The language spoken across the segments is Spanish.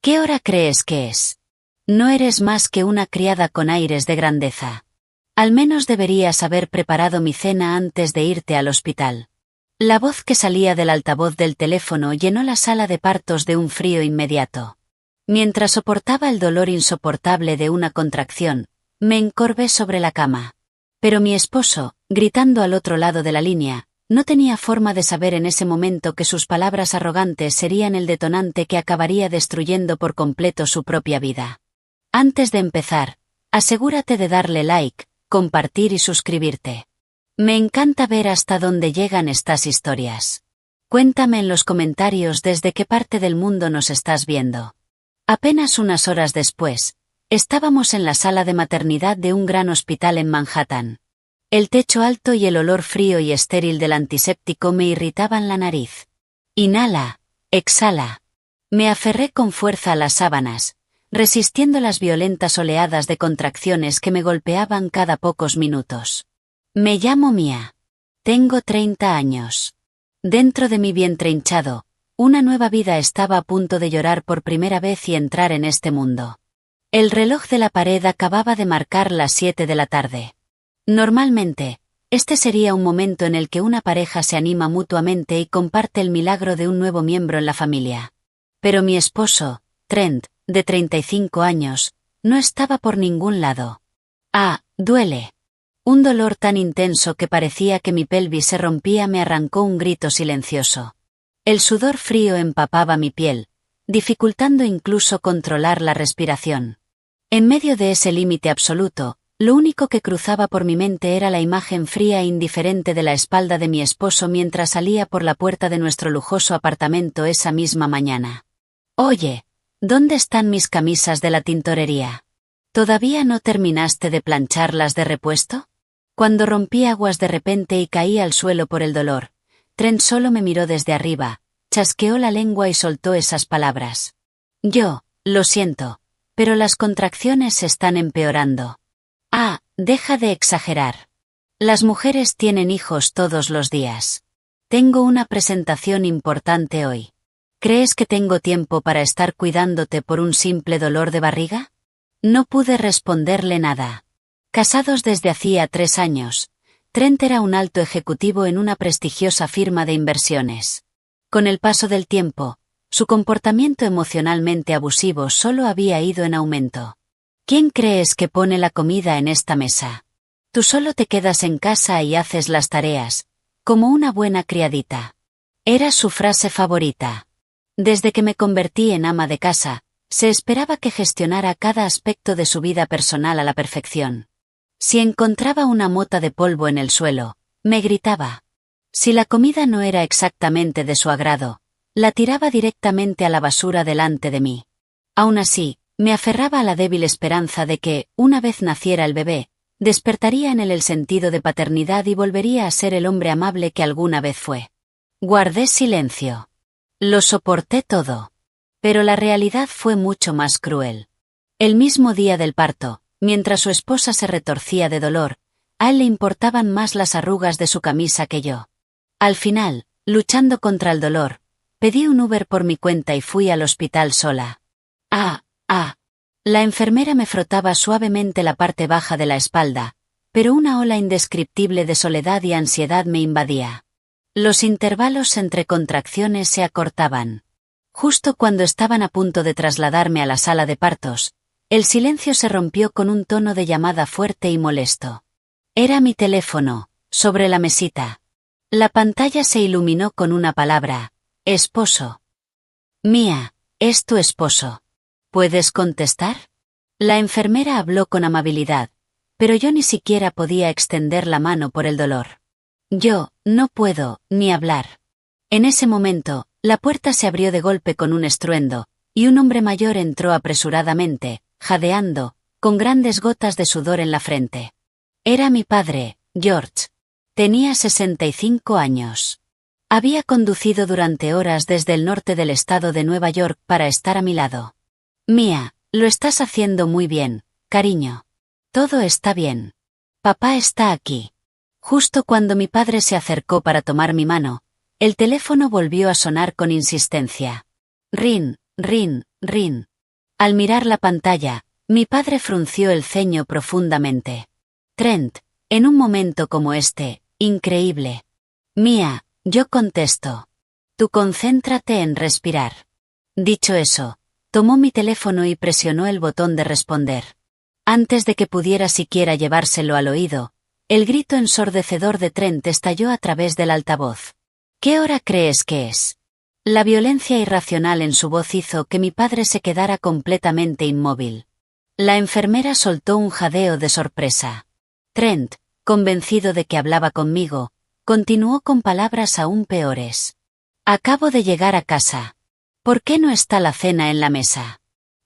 ¿Qué hora crees que es? No eres más que una criada con aires de grandeza. Al menos deberías haber preparado mi cena antes de irte al hospital. La voz que salía del altavoz del teléfono llenó la sala de partos de un frío inmediato. Mientras soportaba el dolor insoportable de una contracción, me encorvé sobre la cama. Pero mi esposo, gritando al otro lado de la línea, no tenía forma de saber en ese momento que sus palabras arrogantes serían el detonante que acabaría destruyendo por completo su propia vida. Antes de empezar, asegúrate de darle like, compartir y suscribirte. Me encanta ver hasta dónde llegan estas historias. Cuéntame en los comentarios desde qué parte del mundo nos estás viendo. Apenas unas horas después, estábamos en la sala de maternidad de un gran hospital en Manhattan. El techo alto y el olor frío y estéril del antiséptico me irritaban la nariz. Inhala, exhala. Me aferré con fuerza a las sábanas, resistiendo las violentas oleadas de contracciones que me golpeaban cada pocos minutos. Me llamo Mia. Tengo 30 años. Dentro de mi vientre hinchado, una nueva vida estaba a punto de llorar por primera vez y entrar en este mundo. El reloj de la pared acababa de marcar las 7 de la tarde. Normalmente, este sería un momento en el que una pareja se anima mutuamente y comparte el milagro de un nuevo miembro en la familia. Pero mi esposo, Trent, de 35 años, no estaba por ningún lado. Duele. Un dolor tan intenso que parecía que mi pelvis se rompía me arrancó un grito silencioso. El sudor frío empapaba mi piel, dificultando incluso controlar la respiración. En medio de ese límite absoluto, lo único que cruzaba por mi mente era la imagen fría e indiferente de la espalda de mi esposo mientras salía por la puerta de nuestro lujoso apartamento esa misma mañana. Oye, ¿dónde están mis camisas de la tintorería? ¿Todavía no terminaste de plancharlas de repuesto? Cuando rompí aguas de repente y caí al suelo por el dolor, Trent solo me miró desde arriba, chasqueó la lengua y soltó esas palabras. Lo siento, pero las contracciones se están empeorando. Deja de exagerar. Las mujeres tienen hijos todos los días. Tengo una presentación importante hoy. ¿Crees que tengo tiempo para estar cuidándote por un simple dolor de barriga? No pude responderle nada. Casados desde hacía 3 años, Trent era un alto ejecutivo en una prestigiosa firma de inversiones. Con el paso del tiempo, su comportamiento emocionalmente abusivo solo había ido en aumento. ¿Quién crees que pone la comida en esta mesa? Tú solo te quedas en casa y haces las tareas, como una buena criadita. Era su frase favorita. Desde que me convertí en ama de casa, se esperaba que gestionara cada aspecto de su vida personal a la perfección. Si encontraba una mota de polvo en el suelo, me gritaba. Si la comida no era exactamente de su agrado, la tiraba directamente a la basura delante de mí. Aún así, me aferraba a la débil esperanza de que, una vez naciera el bebé, despertaría en él el sentido de paternidad y volvería a ser el hombre amable que alguna vez fue. Guardé silencio. Lo soporté todo. Pero la realidad fue mucho más cruel. El mismo día del parto, mientras su esposa se retorcía de dolor, a él le importaban más las arrugas de su camisa que yo. Al final, luchando contra el dolor, pedí un Uber por mi cuenta y fui al hospital sola. La enfermera me frotaba suavemente la parte baja de la espalda, pero una ola indescriptible de soledad y ansiedad me invadía. Los intervalos entre contracciones se acortaban. Justo cuando estaban a punto de trasladarme a la sala de partos, el silencio se rompió con un tono de llamada fuerte y molesto. Era mi teléfono, sobre la mesita. La pantalla se iluminó con una palabra: esposo. Mia, es tu esposo. ¿Puedes contestar? La enfermera habló con amabilidad, pero yo ni siquiera podía extender la mano por el dolor. Yo, no puedo, ni hablar. En ese momento, la puerta se abrió de golpe con un estruendo, y un hombre mayor entró apresuradamente, jadeando, con grandes gotas de sudor en la frente. Era mi padre, George. Tenía 65 años. Había conducido durante horas desde el norte del estado de Nueva York para estar a mi lado. Mia, lo estás haciendo muy bien, cariño. Todo está bien. Papá está aquí. Justo cuando mi padre se acercó para tomar mi mano, el teléfono volvió a sonar con insistencia. Rin, rin, rin. Al mirar la pantalla, mi padre frunció el ceño profundamente. Trent, en un momento como este, increíble. Mía, yo contesto. Tú concéntrate en respirar. Dicho eso, tomó mi teléfono y presionó el botón de responder. Antes de que pudiera siquiera llevárselo al oído, el grito ensordecedor de Trent estalló a través del altavoz. ¿Qué hora crees que es? La violencia irracional en su voz hizo que mi padre se quedara completamente inmóvil. La enfermera soltó un jadeo de sorpresa. Trent, convencido de que hablaba conmigo, continuó con palabras aún peores. Acabo de llegar a casa. ¿Por qué no está la cena en la mesa?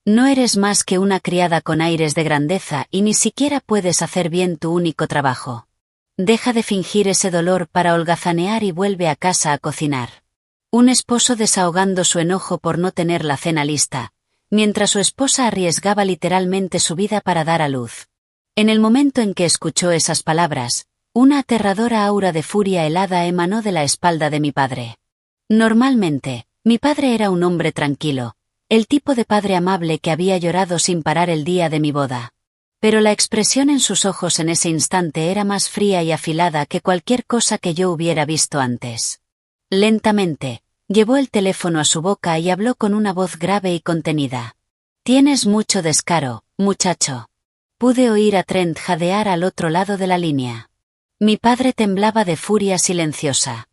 No eres más que una criada con aires de grandeza y ni siquiera puedes hacer bien tu único trabajo. Deja de fingir ese dolor para holgazanear y vuelve a casa a cocinar. Un esposo desahogando su enojo por no tener la cena lista, mientras su esposa arriesgaba literalmente su vida para dar a luz. En el momento en que escuchó esas palabras, una aterradora aura de furia helada emanó de la espalda de mi padre. Normalmente, mi padre era un hombre tranquilo, el tipo de padre amable que había llorado sin parar el día de mi boda. Pero la expresión en sus ojos en ese instante era más fría y afilada que cualquier cosa que yo hubiera visto antes. Lentamente, llevó el teléfono a su boca y habló con una voz grave y contenida. Tienes mucho descaro, muchacho. Pude oír a Trent jadear al otro lado de la línea. Mi padre temblaba de furia silenciosa.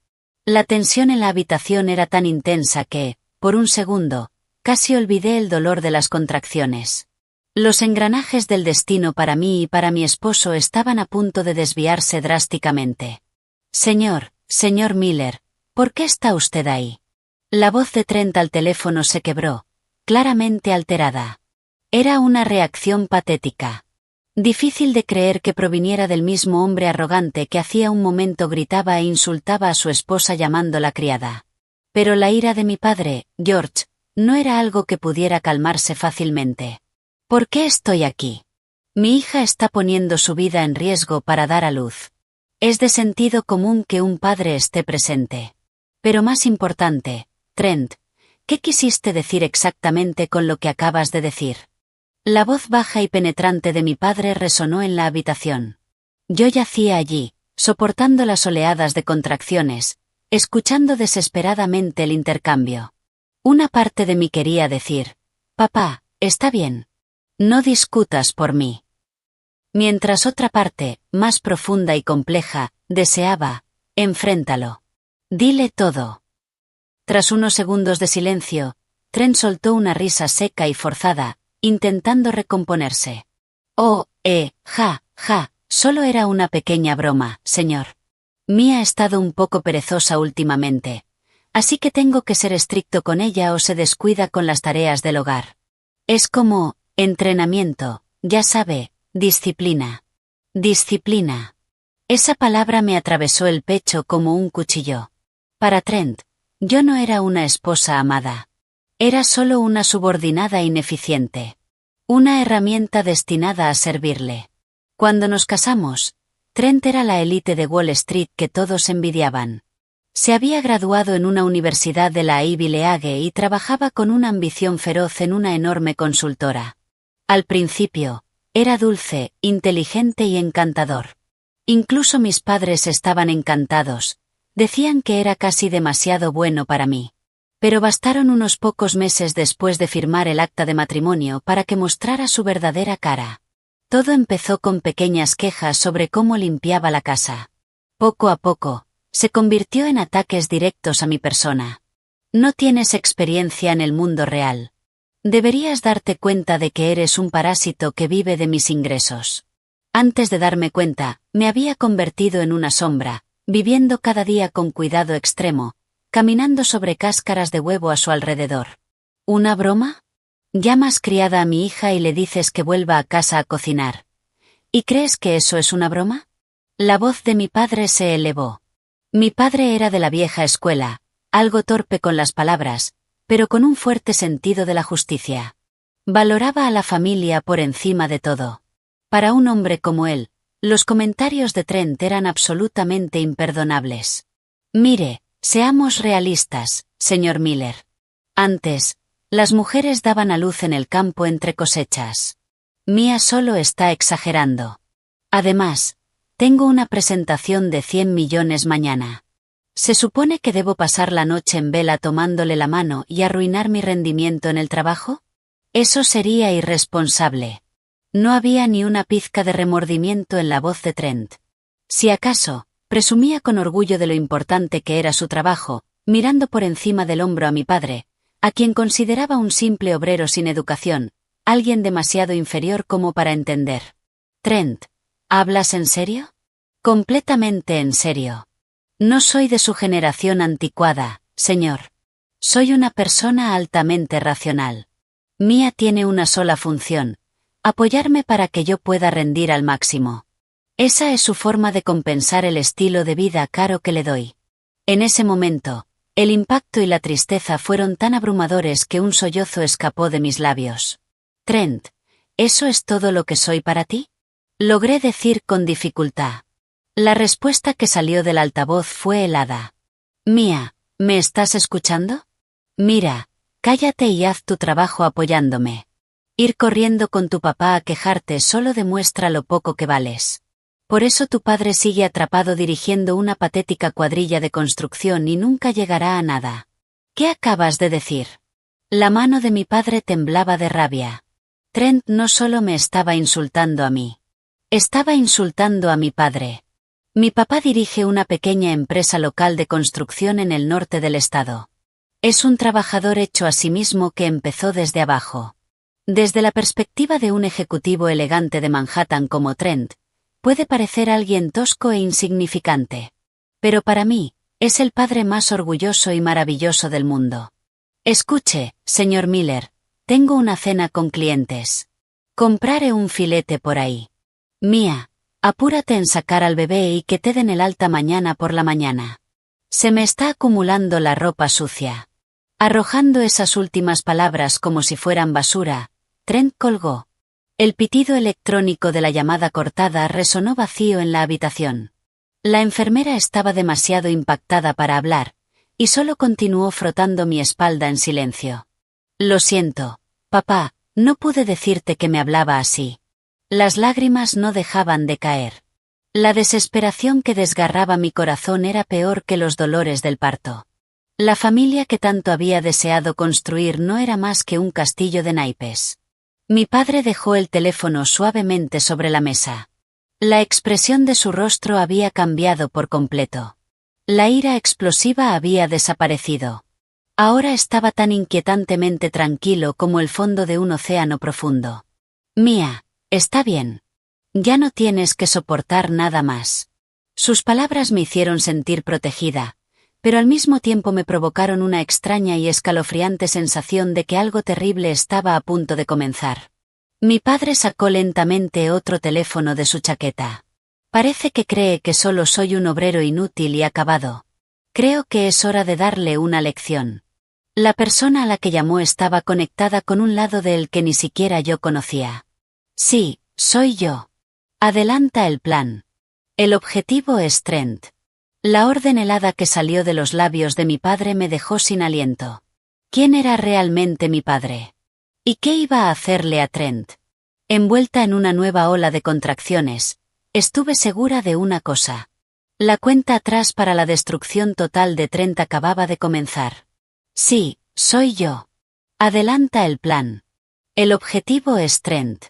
La tensión en la habitación era tan intensa que, por un segundo, casi olvidé el dolor de las contracciones. Los engranajes del destino para mí y para mi esposo estaban a punto de desviarse drásticamente. Señor Miller, ¿por qué está usted ahí? La voz de Trent al teléfono se quebró, claramente alterada. Era una reacción patética. Difícil de creer que proviniera del mismo hombre arrogante que hacía un momento gritaba e insultaba a su esposa llamándola criada. Pero la ira de mi padre, George, no era algo que pudiera calmarse fácilmente. ¿Por qué estoy aquí? Mi hija está poniendo su vida en riesgo para dar a luz. Es de sentido común que un padre esté presente. Pero más importante, Trent, ¿qué quisiste decir exactamente con lo que acabas de decir? La voz baja y penetrante de mi padre resonó en la habitación. Yo yacía allí, soportando las oleadas de contracciones, escuchando desesperadamente el intercambio. Una parte de mí quería decir, papá, está bien. No discutas por mí. Mientras otra parte, más profunda y compleja, deseaba, enfréntalo. Dile todo. Tras unos segundos de silencio, Trent soltó una risa seca y forzada, intentando recomponerse. Solo era una pequeña broma, señor. Mía ha estado un poco perezosa últimamente, así que tengo que ser estricto con ella o se descuida con las tareas del hogar. Es como, entrenamiento, ya sabe, disciplina. Disciplina. Esa palabra me atravesó el pecho como un cuchillo. Para Trent, yo no era una esposa amada. Era solo una subordinada ineficiente. Una herramienta destinada a servirle. Cuando nos casamos, Trent era la élite de Wall Street que todos envidiaban. Se había graduado en una universidad de la Ivy League y trabajaba con una ambición feroz en una enorme consultora. Al principio, era dulce, inteligente y encantador. Incluso mis padres estaban encantados, decían que era casi demasiado bueno para mí. Pero bastaron unos pocos meses después de firmar el acta de matrimonio para que mostrara su verdadera cara. Todo empezó con pequeñas quejas sobre cómo limpiaba la casa. Poco a poco, se convirtió en ataques directos a mi persona. No tienes experiencia en el mundo real. Deberías darte cuenta de que eres un parásito que vive de mis ingresos. Antes de darme cuenta, me había convertido en una sombra, viviendo cada día con cuidado extremo, caminando sobre cáscaras de huevo a su alrededor. ¿Una broma? Llamas criada a mi hija y le dices que vuelva a casa a cocinar. ¿Y crees que eso es una broma? La voz de mi padre se elevó. Mi padre era de la vieja escuela, algo torpe con las palabras, pero con un fuerte sentido de la justicia. Valoraba a la familia por encima de todo. Para un hombre como él, los comentarios de Trent eran absolutamente imperdonables. Mire, seamos realistas, señor Miller. Antes, Las mujeres daban a luz en el campo entre cosechas. Mía solo está exagerando. Además, tengo una presentación de 100 millones mañana. ¿Se supone que debo pasar la noche en vela tomándole la mano y arruinar mi rendimiento en el trabajo? Eso sería irresponsable. No había ni una pizca de remordimiento en la voz de Trent. Si acaso, presumía con orgullo de lo importante que era su trabajo, mirando por encima del hombro a mi padre, a quien consideraba un simple obrero sin educación, alguien demasiado inferior como para entender. Trent, ¿hablas en serio? Completamente en serio. No soy de su generación anticuada, señor. Soy una persona altamente racional. Mía tiene una sola función: apoyarme para que yo pueda rendir al máximo. Esa es su forma de compensar el estilo de vida caro que le doy. En ese momento, el impacto y la tristeza fueron tan abrumadores que un sollozo escapó de mis labios. Trent, ¿eso es todo lo que soy para ti? Logré decir con dificultad. La respuesta que salió del altavoz fue helada. Mía, ¿me estás escuchando? Mira, cállate y haz tu trabajo apoyándome. Ir corriendo con tu papá a quejarte solo demuestra lo poco que vales. Por eso tu padre sigue atrapado dirigiendo una patética cuadrilla de construcción y nunca llegará a nada. ¿Qué acabas de decir? La mano de mi padre temblaba de rabia. Trent no solo me estaba insultando a mí. Estaba insultando a mi padre. Mi papá dirige una pequeña empresa local de construcción en el norte del estado. Es un trabajador hecho a sí mismo que empezó desde abajo. Desde la perspectiva de un ejecutivo elegante de Manhattan como Trent, puede parecer alguien tosco e insignificante. Pero para mí, es el padre más orgulloso y maravilloso del mundo. Escuche, señor Miller, tengo una cena con clientes. Compraré un filete por ahí. Mía, apúrate en sacar al bebé y que te den el alta mañana por la mañana. Se me está acumulando la ropa sucia. Arrojando esas últimas palabras como si fueran basura, Trent colgó. El pitido electrónico de la llamada cortada resonó vacío en la habitación. La enfermera estaba demasiado impactada para hablar, y solo continuó frotando mi espalda en silencio. Lo siento, papá, no pude decirte que me hablaba así. Las lágrimas no dejaban de caer. La desesperación que desgarraba mi corazón era peor que los dolores del parto. La familia que tanto había deseado construir no era más que un castillo de naipes. Mi padre dejó el teléfono suavemente sobre la mesa. La expresión de su rostro había cambiado por completo. La ira explosiva había desaparecido. Ahora estaba tan inquietantemente tranquilo como el fondo de un océano profundo. Mía, está bien. Ya no tienes que soportar nada más. Sus palabras me hicieron sentir protegida, pero al mismo tiempo me provocaron una extraña y escalofriante sensación de que algo terrible estaba a punto de comenzar. Mi padre sacó lentamente otro teléfono de su chaqueta. Parece que cree que solo soy un obrero inútil y acabado. Creo que es hora de darle una lección. La persona a la que llamó estaba conectada con un lado de él que ni siquiera yo conocía. Sí, soy yo. Adelanta el plan. El objetivo es Trent. La orden helada que salió de los labios de mi padre me dejó sin aliento. ¿Quién era realmente mi padre? ¿Y qué iba a hacerle a Trent? Envuelta en una nueva ola de contracciones, estuve segura de una cosa. La cuenta atrás para la destrucción total de Trent acababa de comenzar. Sí, soy yo. Adelanta el plan. El objetivo es Trent.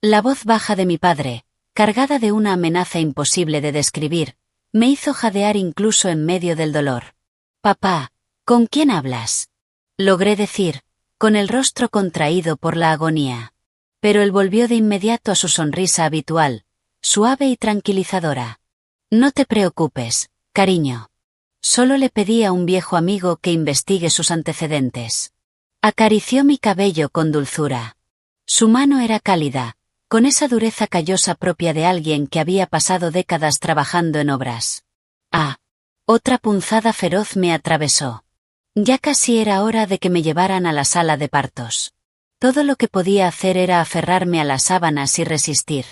La voz baja de mi padre, cargada de una amenaza imposible de describir, me hizo jadear incluso en medio del dolor. Papá, ¿con quién hablas? Logré decir, con el rostro contraído por la agonía. Pero él volvió de inmediato a su sonrisa habitual, suave y tranquilizadora. No te preocupes, cariño. Solo le pedí a un viejo amigo que investigue sus antecedentes. Acarició mi cabello con dulzura. Su mano era cálida, con esa dureza callosa propia de alguien que había pasado décadas trabajando en obras. Ah. Otra punzada feroz me atravesó. Ya casi era hora de que me llevaran a la sala de partos. Todo lo que podía hacer era aferrarme a las sábanas y resistir.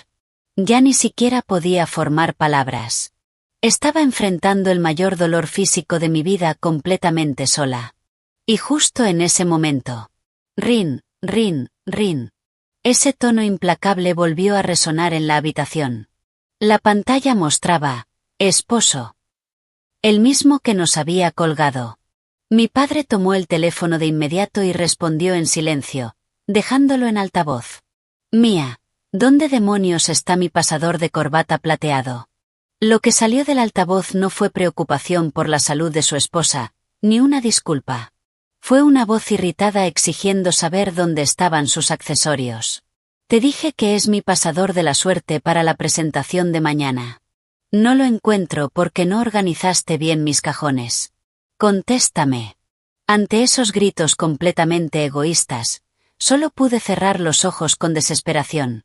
Ya ni siquiera podía formar palabras. Estaba enfrentando el mayor dolor físico de mi vida completamente sola. Y justo en ese momento, Rin, rin, rin. Ese tono implacable volvió a resonar en la habitación. La pantalla mostraba, esposo. El mismo que nos había colgado. Mi padre tomó el teléfono de inmediato y respondió en silencio, dejándolo en altavoz. Mía, ¿dónde demonios está mi pasador de corbata plateado? Lo que salió del altavoz no fue preocupación por la salud de su esposa, ni una disculpa. Fue una voz irritada exigiendo saber dónde estaban sus accesorios. Te dije que es mi pasador de la suerte para la presentación de mañana. No lo encuentro porque no organizaste bien mis cajones. Contéstame. Ante esos gritos completamente egoístas, solo pude cerrar los ojos con desesperación.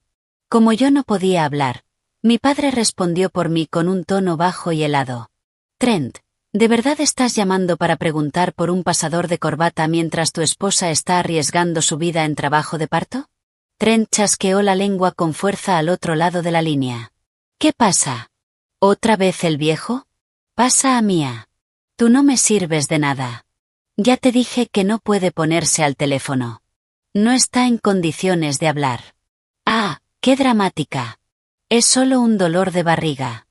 Como yo no podía hablar, mi padre respondió por mí con un tono bajo y helado. Trent, ¿de verdad estás llamando para preguntar por un pasador de corbata mientras tu esposa está arriesgando su vida en trabajo de parto? Trent chasqueó la lengua con fuerza al otro lado de la línea. ¿Qué pasa? ¿Otra vez el viejo? Pasa a Mía. Tú no me sirves de nada. Ya te dije que no puede ponerse al teléfono. No está en condiciones de hablar. Ah, qué dramática. Es solo un dolor de barriga.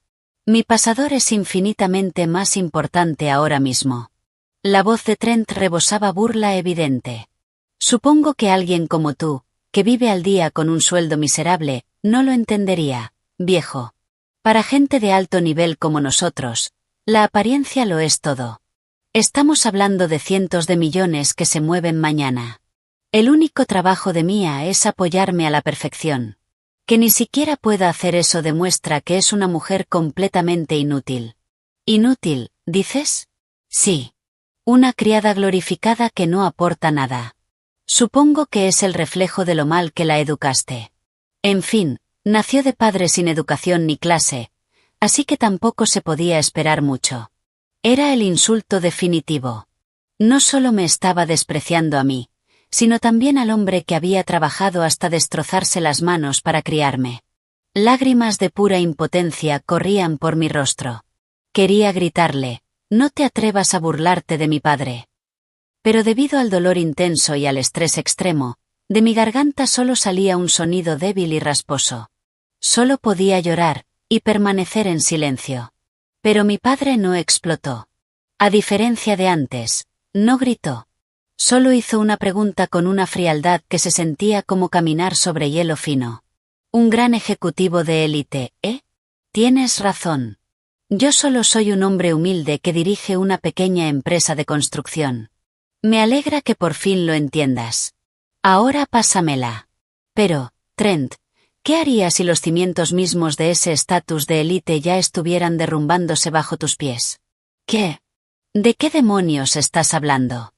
Mi pasador es infinitamente más importante ahora mismo. La voz de Trent rebosaba burla evidente. Supongo que alguien como tú, que vive al día con un sueldo miserable, no lo entendería, viejo. Para gente de alto nivel como nosotros, la apariencia lo es todo. Estamos hablando de cientos de millones que se mueven mañana. El único trabajo de Mía es apoyarme a la perfección. Que ni siquiera pueda hacer eso demuestra que es una mujer completamente inútil. ¿Inútil, dices? Sí. Una criada glorificada que no aporta nada. Supongo que es el reflejo de lo mal que la educaste. En fin, nació de padre sin educación ni clase, así que tampoco se podía esperar mucho. Era el insulto definitivo. No solo me estaba despreciando a mí, sino también al hombre que había trabajado hasta destrozarse las manos para criarme. Lágrimas de pura impotencia corrían por mi rostro. Quería gritarle, no te atrevas a burlarte de mi padre. Pero debido al dolor intenso y al estrés extremo, de mi garganta solo salía un sonido débil y rasposo. Solo podía llorar, y permanecer en silencio. Pero mi padre no explotó. A diferencia de antes, no gritó. Solo hizo una pregunta con una frialdad que se sentía como caminar sobre hielo fino. Un gran ejecutivo de élite, ¿eh? Tienes razón. Yo solo soy un hombre humilde que dirige una pequeña empresa de construcción. Me alegra que por fin lo entiendas. Ahora pásamela. Pero, Trent, ¿qué harías si los cimientos mismos de ese estatus de élite ya estuvieran derrumbándose bajo tus pies? ¿Qué? ¿De qué demonios estás hablando?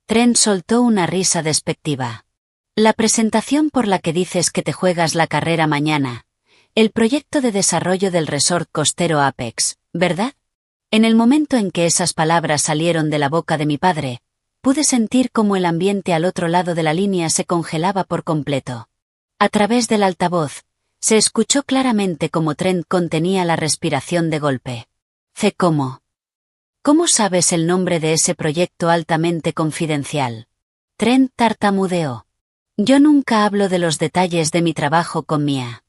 Trent soltó una risa despectiva. La presentación por la que dices que te juegas la carrera mañana. El proyecto de desarrollo del resort costero Apex, ¿verdad? En el momento en que esas palabras salieron de la boca de mi padre, pude sentir cómo el ambiente al otro lado de la línea se congelaba por completo. A través del altavoz, se escuchó claramente cómo Trent contenía la respiración de golpe. ¿Cómo? ¿Cómo sabes el nombre de ese proyecto altamente confidencial? Trent tartamudeó. Yo nunca hablo de los detalles de mi trabajo con Mía.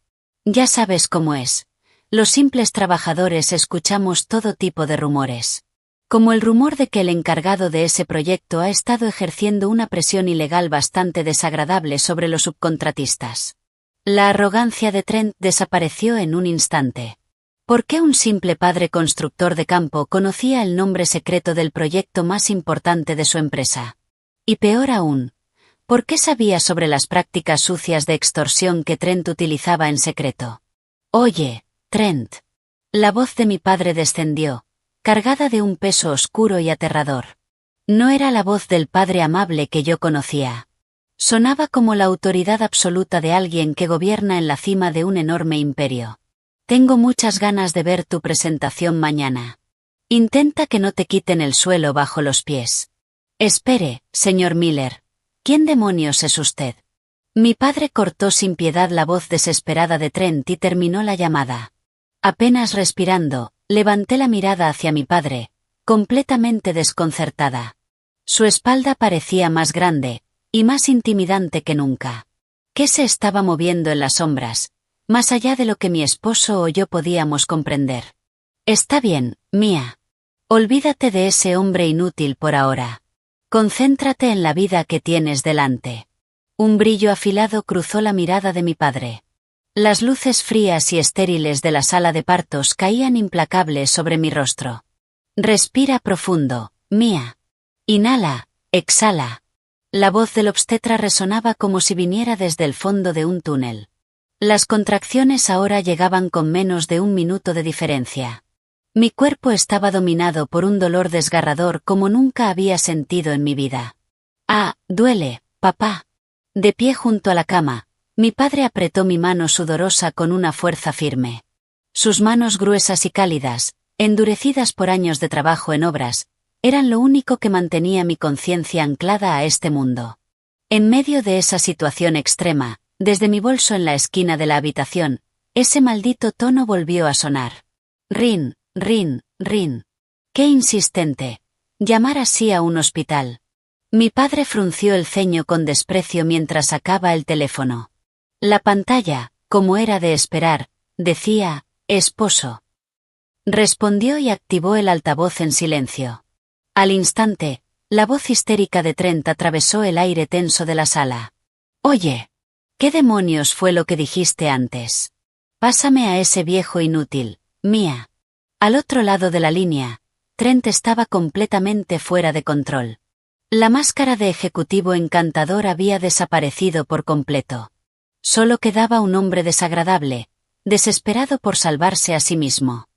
Ya sabes cómo es. Los simples trabajadores escuchamos todo tipo de rumores. Como el rumor de que el encargado de ese proyecto ha estado ejerciendo una presión ilegal bastante desagradable sobre los subcontratistas. La arrogancia de Trent desapareció en un instante. ¿Por qué un simple padre constructor de campo conocía el nombre secreto del proyecto más importante de su empresa? Y peor aún, ¿por qué sabía sobre las prácticas sucias de extorsión que Trent utilizaba en secreto? Oye, Trent. La voz de mi padre descendió, cargada de un peso oscuro y aterrador. No era la voz del padre amable que yo conocía. Sonaba como la autoridad absoluta de alguien que gobierna en la cima de un enorme imperio. Tengo muchas ganas de ver tu presentación mañana. Intenta que no te quiten el suelo bajo los pies. Espere, señor Miller. ¿Quién demonios es usted? Mi padre cortó sin piedad la voz desesperada de Trent y terminó la llamada. Apenas respirando, levanté la mirada hacia mi padre, completamente desconcertada. Su espalda parecía más grande, y más intimidante que nunca. ¿Qué se estaba moviendo en las sombras, más allá de lo que mi esposo o yo podíamos comprender? Está bien, Mia. Olvídate de ese hombre inútil por ahora. Concéntrate en la vida que tienes delante. Un brillo afilado cruzó la mirada de mi padre. Las luces frías y estériles de la sala de partos caían implacables sobre mi rostro. Respira profundo, Mia. Inhala, exhala. La voz del obstetra resonaba como si viniera desde el fondo de un túnel. Las contracciones ahora llegaban con menos de un minuto de diferencia. Mi cuerpo estaba dominado por un dolor desgarrador como nunca había sentido en mi vida. Ah, duele, papá. De pie junto a la cama, mi padre apretó mi mano sudorosa con una fuerza firme. Sus manos gruesas y cálidas, endurecidas por años de trabajo en obras, eran lo único que mantenía mi conciencia anclada a este mundo. En medio de esa situación extrema, desde mi bolso en la esquina de la habitación, ese maldito tono volvió a sonar. Rin, rin, rin. Qué insistente. Llamar así a un hospital. Mi padre frunció el ceño con desprecio mientras sacaba el teléfono. La pantalla, como era de esperar, decía, esposo. Respondió y activó el altavoz en silencio. Al instante, la voz histérica de Trent atravesó el aire tenso de la sala. Oye, ¿qué demonios fue lo que dijiste antes? Pásame a ese viejo inútil, Mia. Al otro lado de la línea, Trent estaba completamente fuera de control. La máscara de ejecutivo encantador había desaparecido por completo. Solo quedaba un hombre desagradable, desesperado por salvarse a sí mismo.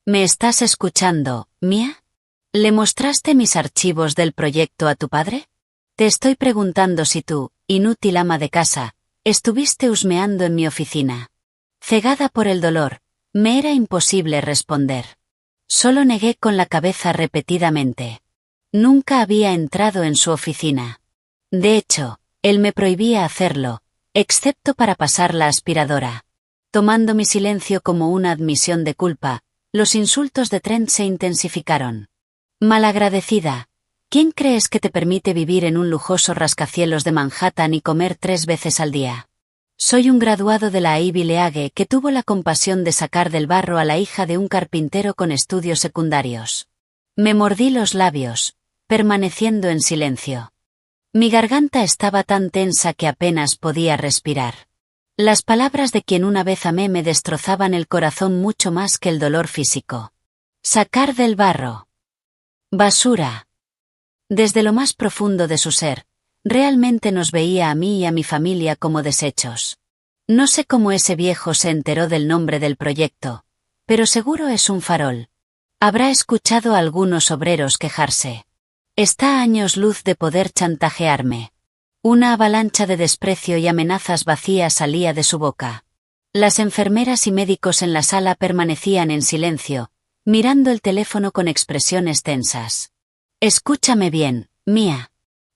¿Me estás escuchando, Mia? ¿Le mostraste mis archivos del proyecto a tu padre? Te estoy preguntando si tú, inútil ama de casa, estuviste husmeando en mi oficina. Cegada por el dolor, me era imposible responder. Solo negué con la cabeza repetidamente. Nunca había entrado en su oficina. De hecho, él me prohibía hacerlo, excepto para pasar la aspiradora. Tomando mi silencio como una admisión de culpa, los insultos de Trent se intensificaron. Malagradecida, ¿quién crees que te permite vivir en un lujoso rascacielos de Manhattan y comer 3 veces al día? Soy un graduado de la Ivy League que tuvo la compasión de sacar del barro a la hija de un carpintero con estudios secundarios. Me mordí los labios, permaneciendo en silencio. Mi garganta estaba tan tensa que apenas podía respirar. Las palabras de quien una vez amé me destrozaban el corazón mucho más que el dolor físico. Sacar del barro. Basura. Desde lo más profundo de su ser, realmente nos veía a mí y a mi familia como desechos. No sé cómo ese viejo se enteró del nombre del proyecto, pero seguro es un farol. Habrá escuchado a algunos obreros quejarse. Está a años luz de poder chantajearme. Una avalancha de desprecio y amenazas vacías salía de su boca. Las enfermeras y médicos en la sala permanecían en silencio, mirando el teléfono con expresiones tensas. Escúchame bien, Mia.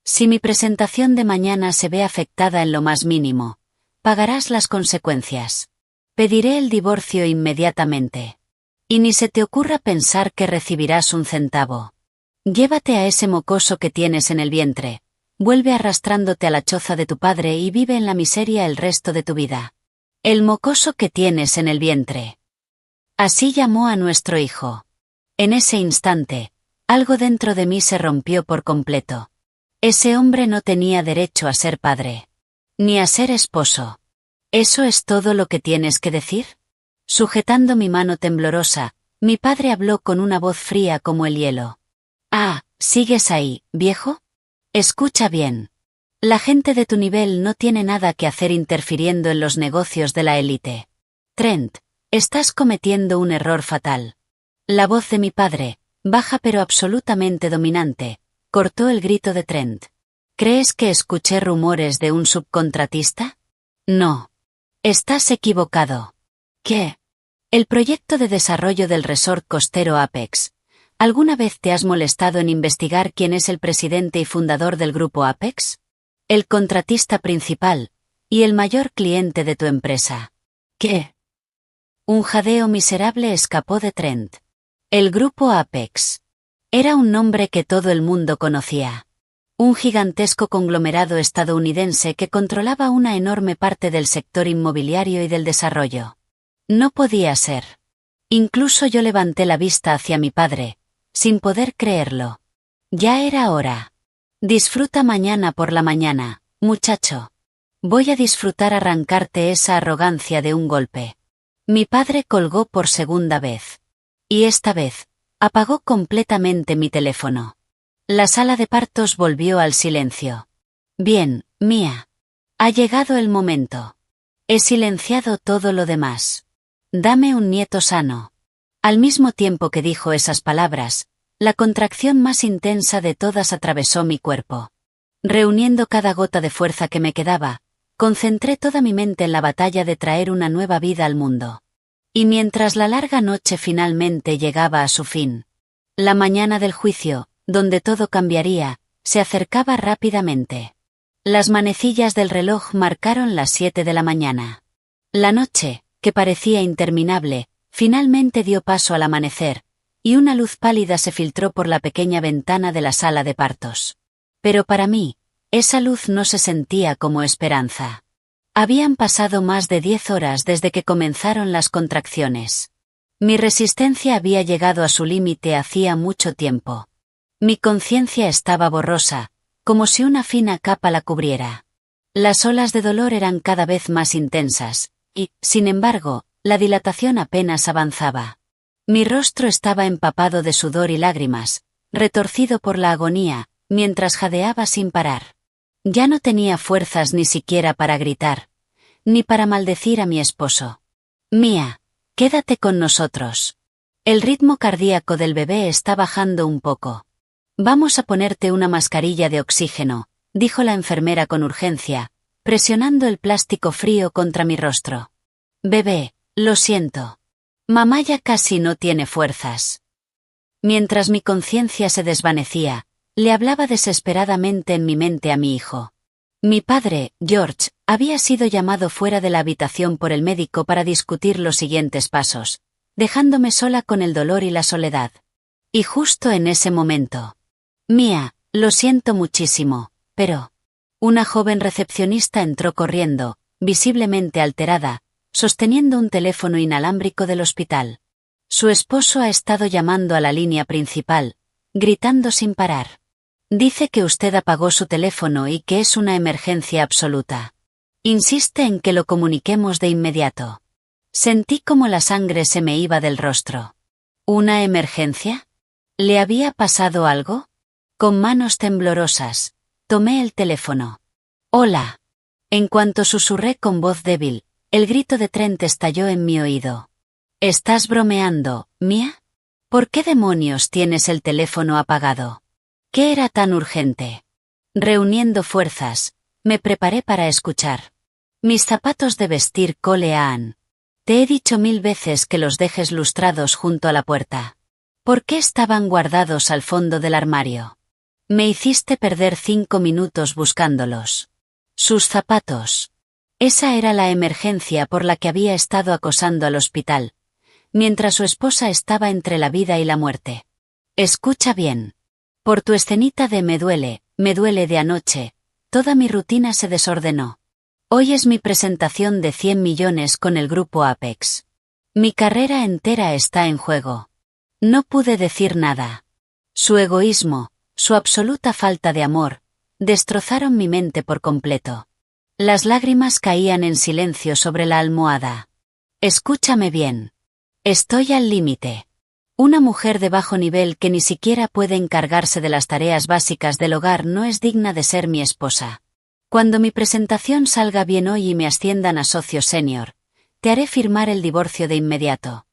Si mi presentación de mañana se ve afectada en lo más mínimo, pagarás las consecuencias. Pediré el divorcio inmediatamente. Y ni se te ocurra pensar que recibirás un centavo. Llévate a ese mocoso que tienes en el vientre, vuelve arrastrándote a la choza de tu padre y vive en la miseria el resto de tu vida. El mocoso que tienes en el vientre. Así llamó a nuestro hijo. En ese instante, algo dentro de mí se rompió por completo. Ese hombre no tenía derecho a ser padre. Ni a ser esposo. ¿Eso es todo lo que tienes que decir? Sujetando mi mano temblorosa, mi padre habló con una voz fría como el hielo. Ah, ¿sigues ahí, viejo? Escucha bien. La gente de tu nivel no tiene nada que hacer interfiriendo en los negocios de la élite. Trent, estás cometiendo un error fatal. La voz de mi padre, baja pero absolutamente dominante, cortó el grito de Trent. ¿Crees que escuché rumores de un subcontratista? No. Estás equivocado. ¿Qué? El proyecto de desarrollo del resort costero Apex. ¿Alguna vez te has molestado en investigar quién es el presidente y fundador del grupo Apex? El contratista principal, y el mayor cliente de tu empresa. ¿Qué? Un jadeo miserable escapó de Trent. El grupo Apex. Era un nombre que todo el mundo conocía. un gigantesco conglomerado estadounidense que controlaba una enorme parte del sector inmobiliario y del desarrollo. No podía ser. Incluso yo levanté la vista hacia mi padre, sin poder creerlo. Ya era hora. Disfruta mañana por la mañana, muchacho. Voy a disfrutar arrancarte esa arrogancia de un golpe. Mi padre colgó por segunda vez. Y esta vez, apagó completamente mi teléfono. La sala de partos volvió al silencio. Bien, Mía. Ha llegado el momento. He silenciado todo lo demás. Dame un nieto sano. Al mismo tiempo que dijo esas palabras, la contracción más intensa de todas atravesó mi cuerpo. Reuniendo cada gota de fuerza que me quedaba, concentré toda mi mente en la batalla de traer una nueva vida al mundo. Y mientras la larga noche finalmente llegaba a su fin, la mañana del juicio, donde todo cambiaría, se acercaba rápidamente. Las manecillas del reloj marcaron las 7 de la mañana. La noche, que parecía interminable, finalmente dio paso al amanecer, y una luz pálida se filtró por la pequeña ventana de la sala de partos. Pero para mí, esa luz no se sentía como esperanza. Habían pasado más de 10 horas desde que comenzaron las contracciones. Mi resistencia había llegado a su límite hacía mucho tiempo. Mi conciencia estaba borrosa, como si una fina capa la cubriera. Las olas de dolor eran cada vez más intensas, y, sin embargo, la dilatación apenas avanzaba. Mi rostro estaba empapado de sudor y lágrimas, retorcido por la agonía, mientras jadeaba sin parar. Ya no tenía fuerzas ni siquiera para gritar, ni para maldecir a mi esposo. Mía, quédate con nosotros. El ritmo cardíaco del bebé está bajando un poco. Vamos a ponerte una mascarilla de oxígeno, dijo la enfermera con urgencia, presionando el plástico frío contra mi rostro. Bebé, lo siento. Mamá ya casi no tiene fuerzas. Mientras mi conciencia se desvanecía, le hablaba desesperadamente en mi mente a mi hijo. Mi padre, George, había sido llamado fuera de la habitación por el médico para discutir los siguientes pasos, dejándome sola con el dolor y la soledad. Y justo en ese momento. Mía, lo siento muchísimo, pero... Una joven recepcionista entró corriendo, visiblemente alterada, sosteniendo un teléfono inalámbrico del hospital. Su esposo ha estado llamando a la línea principal, gritando sin parar. Dice que usted apagó su teléfono y que es una emergencia absoluta. Insiste en que lo comuniquemos de inmediato. Sentí como la sangre se me iba del rostro. ¿Una emergencia? ¿Le había pasado algo? Con manos temblorosas, tomé el teléfono. Hola. En cuanto susurré con voz débil, el grito de Trent estalló en mi oído. ¿Estás bromeando, Mía? ¿Por qué demonios tienes el teléfono apagado? ¿Qué era tan urgente? Reuniendo fuerzas, me preparé para escuchar. Mis zapatos de vestir Cole Ann. Te he dicho 1000 veces que los dejes lustrados junto a la puerta. ¿Por qué estaban guardados al fondo del armario? Me hiciste perder 5 minutos buscándolos. Sus zapatos. Esa era la emergencia por la que había estado acosando al hospital, mientras su esposa estaba entre la vida y la muerte. Escucha bien. Por tu escenita de me duele de anoche, toda mi rutina se desordenó. Hoy es mi presentación de 100 millones con el grupo Apex. Mi carrera entera está en juego. No pude decir nada. Su egoísmo, su absoluta falta de amor, destrozaron mi mente por completo. Las lágrimas caían en silencio sobre la almohada. Escúchame bien. Estoy al límite. Una mujer de bajo nivel que ni siquiera puede encargarse de las tareas básicas del hogar no es digna de ser mi esposa. Cuando mi presentación salga bien hoy y me asciendan a socio senior, te haré firmar el divorcio de inmediato.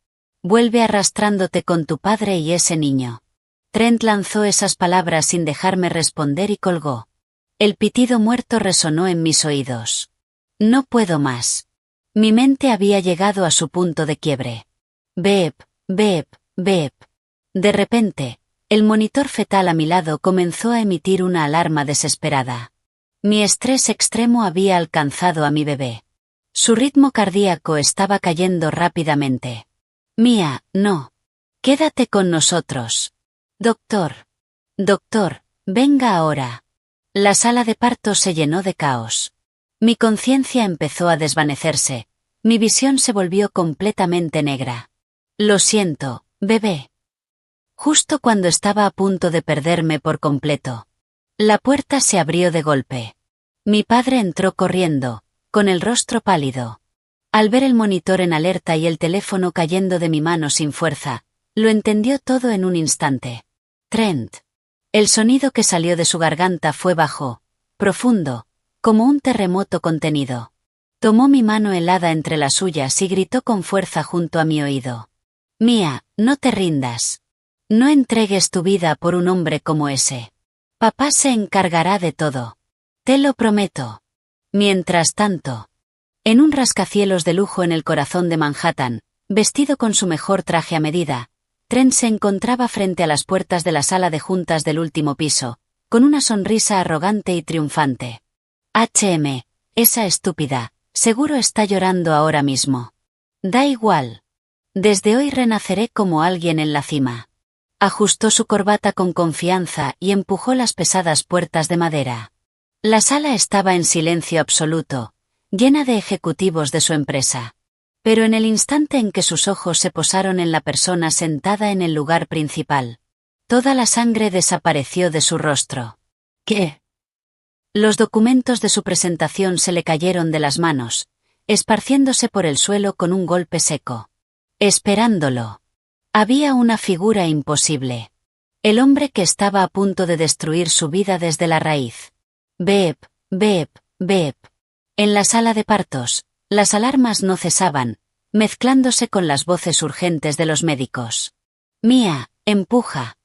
Vuelve arrastrándote con tu padre y ese niño. Trent lanzó esas palabras sin dejarme responder y colgó. El pitido muerto resonó en mis oídos. No puedo más. Mi mente había llegado a su punto de quiebre. Beep, beep, beep. De repente, el monitor fetal a mi lado comenzó a emitir una alarma desesperada. Mi estrés extremo había alcanzado a mi bebé. Su ritmo cardíaco estaba cayendo rápidamente. Mía, no. Quédate con nosotros. Doctor. Doctor, venga ahora. La sala de parto se llenó de caos. Mi conciencia empezó a desvanecerse. Mi visión se volvió completamente negra. Lo siento, bebé. Justo cuando estaba a punto de perderme por completo. La puerta se abrió de golpe. Mi padre entró corriendo, con el rostro pálido. Al ver el monitor en alerta y el teléfono cayendo de mi mano sin fuerza, lo entendió todo en un instante. Trent. El sonido que salió de su garganta fue bajo, profundo, como un terremoto contenido. Tomó mi mano helada entre las suyas y gritó con fuerza junto a mi oído. Mía, no te rindas. No entregues tu vida por un hombre como ese. Papá se encargará de todo. Te lo prometo. Mientras tanto, en un rascacielos de lujo en el corazón de Manhattan, vestido con su mejor traje a medida, Trent se encontraba frente a las puertas de la sala de juntas del último piso, con una sonrisa arrogante y triunfante. Esa estúpida, seguro está llorando ahora mismo. Da igual. Desde hoy renaceré como alguien en la cima. Ajustó su corbata con confianza y empujó las pesadas puertas de madera. La sala estaba en silencio absoluto, llena de ejecutivos de su empresa. Pero en el instante en que sus ojos se posaron en la persona sentada en el lugar principal, toda la sangre desapareció de su rostro. ¿Qué? Los documentos de su presentación se le cayeron de las manos, esparciéndose por el suelo con un golpe seco. Esperándolo. Había una figura imposible. El hombre que estaba a punto de destruir su vida desde la raíz. Beep, beep, beep. En la sala de partos, las alarmas no cesaban, mezclándose con las voces urgentes de los médicos. Mía, empuja.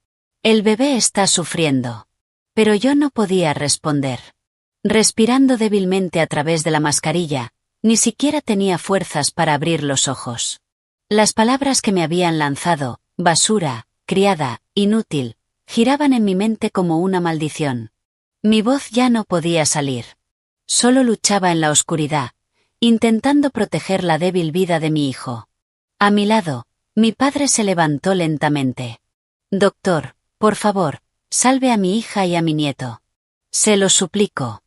El bebé está sufriendo. Pero yo no podía responder. Respirando débilmente a través de la mascarilla, ni siquiera tenía fuerzas para abrir los ojos. Las palabras que me habían lanzado, basura, criada, inútil, giraban en mi mente como una maldición. Mi voz ya no podía salir. Solo luchaba en la oscuridad, intentando proteger la débil vida de mi hijo. A mi lado, mi padre se levantó lentamente. Doctor, por favor, salve a mi hija y a mi nieto. Se lo suplico.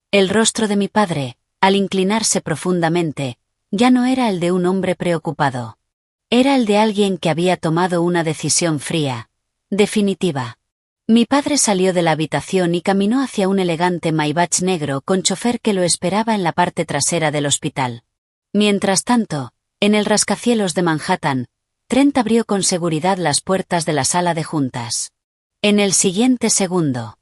El rostro de mi padre, al inclinarse profundamente, ya no era el de un hombre preocupado. Era el de alguien que había tomado una decisión fría, definitiva. Mi padre salió de la habitación y caminó hacia un elegante Maybach negro con chofer que lo esperaba en la parte trasera del hospital. Mientras tanto, en el rascacielos de Manhattan, Trent abrió con seguridad las puertas de la sala de juntas. En el siguiente segundo,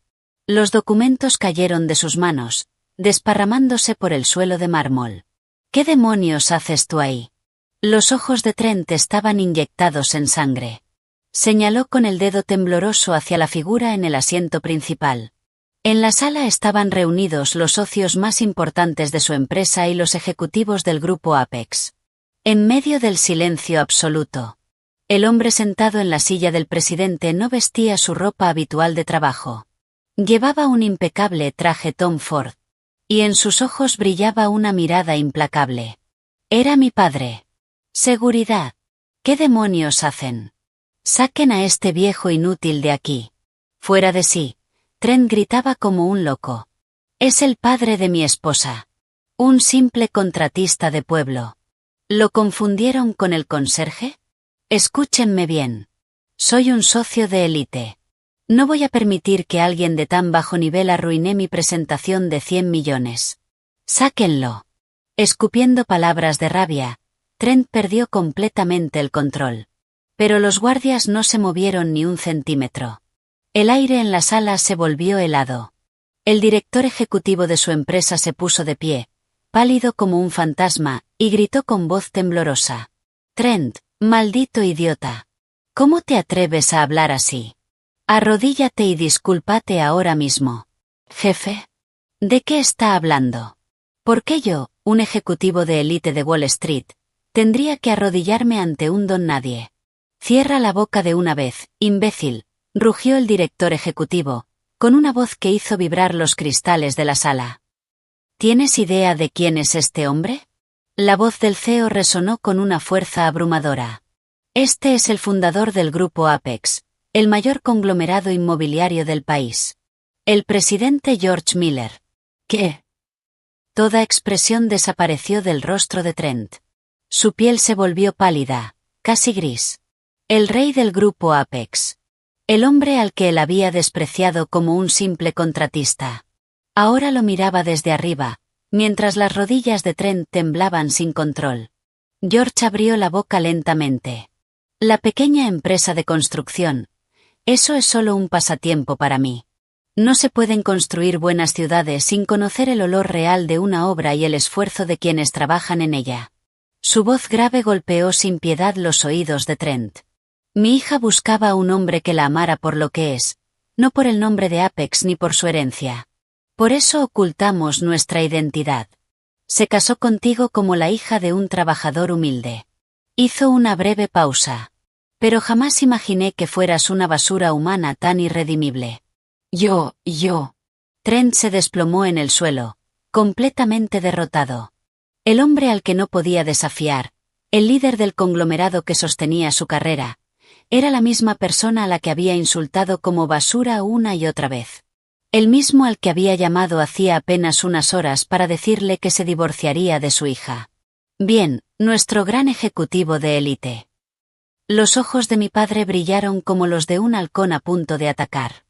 los documentos cayeron de sus manos, desparramándose por el suelo de mármol. ¿Qué demonios haces tú ahí? Los ojos de Trent estaban inyectados en sangre. Señaló con el dedo tembloroso hacia la figura en el asiento principal. En la sala estaban reunidos los socios más importantes de su empresa y los ejecutivos del grupo Apex. En medio del silencio absoluto, el hombre sentado en la silla del presidente no vestía su ropa habitual de trabajo. Llevaba un impecable traje Tom Ford, y en sus ojos brillaba una mirada implacable. Era mi padre. Seguridad. ¿Qué demonios hacen? Saquen a este viejo inútil de aquí. Fuera de sí, Trent gritaba como un loco. Es el padre de mi esposa. Un simple contratista de pueblo. ¿Lo confundieron con el conserje? Escúchenme bien. Soy un socio de élite. No voy a permitir que alguien de tan bajo nivel arruine mi presentación de 100 millones. Sáquenlo. Escupiendo palabras de rabia, Trent perdió completamente el control. Pero los guardias no se movieron ni un centímetro. El aire en la sala se volvió helado. El director ejecutivo de su empresa se puso de pie, pálido como un fantasma, y gritó con voz temblorosa. Trent, maldito idiota. ¿Cómo te atreves a hablar así? Arrodíllate y discúlpate ahora mismo. Jefe. ¿De qué está hablando? ¿Por qué yo, un ejecutivo de élite de Wall Street, tendría que arrodillarme ante un don nadie? Cierra la boca de una vez, imbécil, rugió el director ejecutivo, con una voz que hizo vibrar los cristales de la sala. ¿Tienes idea de quién es este hombre? La voz del CEO resonó con una fuerza abrumadora. Este es el fundador del grupo Apex, el mayor conglomerado inmobiliario del país. El presidente George Miller. ¿Qué? Toda expresión desapareció del rostro de Trent. Su piel se volvió pálida, casi gris. El rey del grupo Apex. El hombre al que él había despreciado como un simple contratista. Ahora lo miraba desde arriba, mientras las rodillas de Trent temblaban sin control. George abrió la boca lentamente. La pequeña empresa de construcción. Eso es solo un pasatiempo para mí. No se pueden construir buenas ciudades sin conocer el olor real de una obra y el esfuerzo de quienes trabajan en ella. Su voz grave golpeó sin piedad los oídos de Trent. Mi hija buscaba a un hombre que la amara por lo que es, no por el nombre de Apex ni por su herencia. Por eso ocultamos nuestra identidad. Se casó contigo como la hija de un trabajador humilde. Hizo una breve pausa. Pero jamás imaginé que fueras una basura humana tan irredimible. Yo. Trent se desplomó en el suelo, completamente derrotado. El hombre al que no podía desafiar, el líder del conglomerado que sostenía su carrera, era la misma persona a la que había insultado como basura una y otra vez. El mismo al que había llamado hacía apenas unas horas para decirle que se divorciaría de su hija. Bien, nuestro gran ejecutivo de élite. Los ojos de mi padre brillaron como los de un halcón a punto de atacar.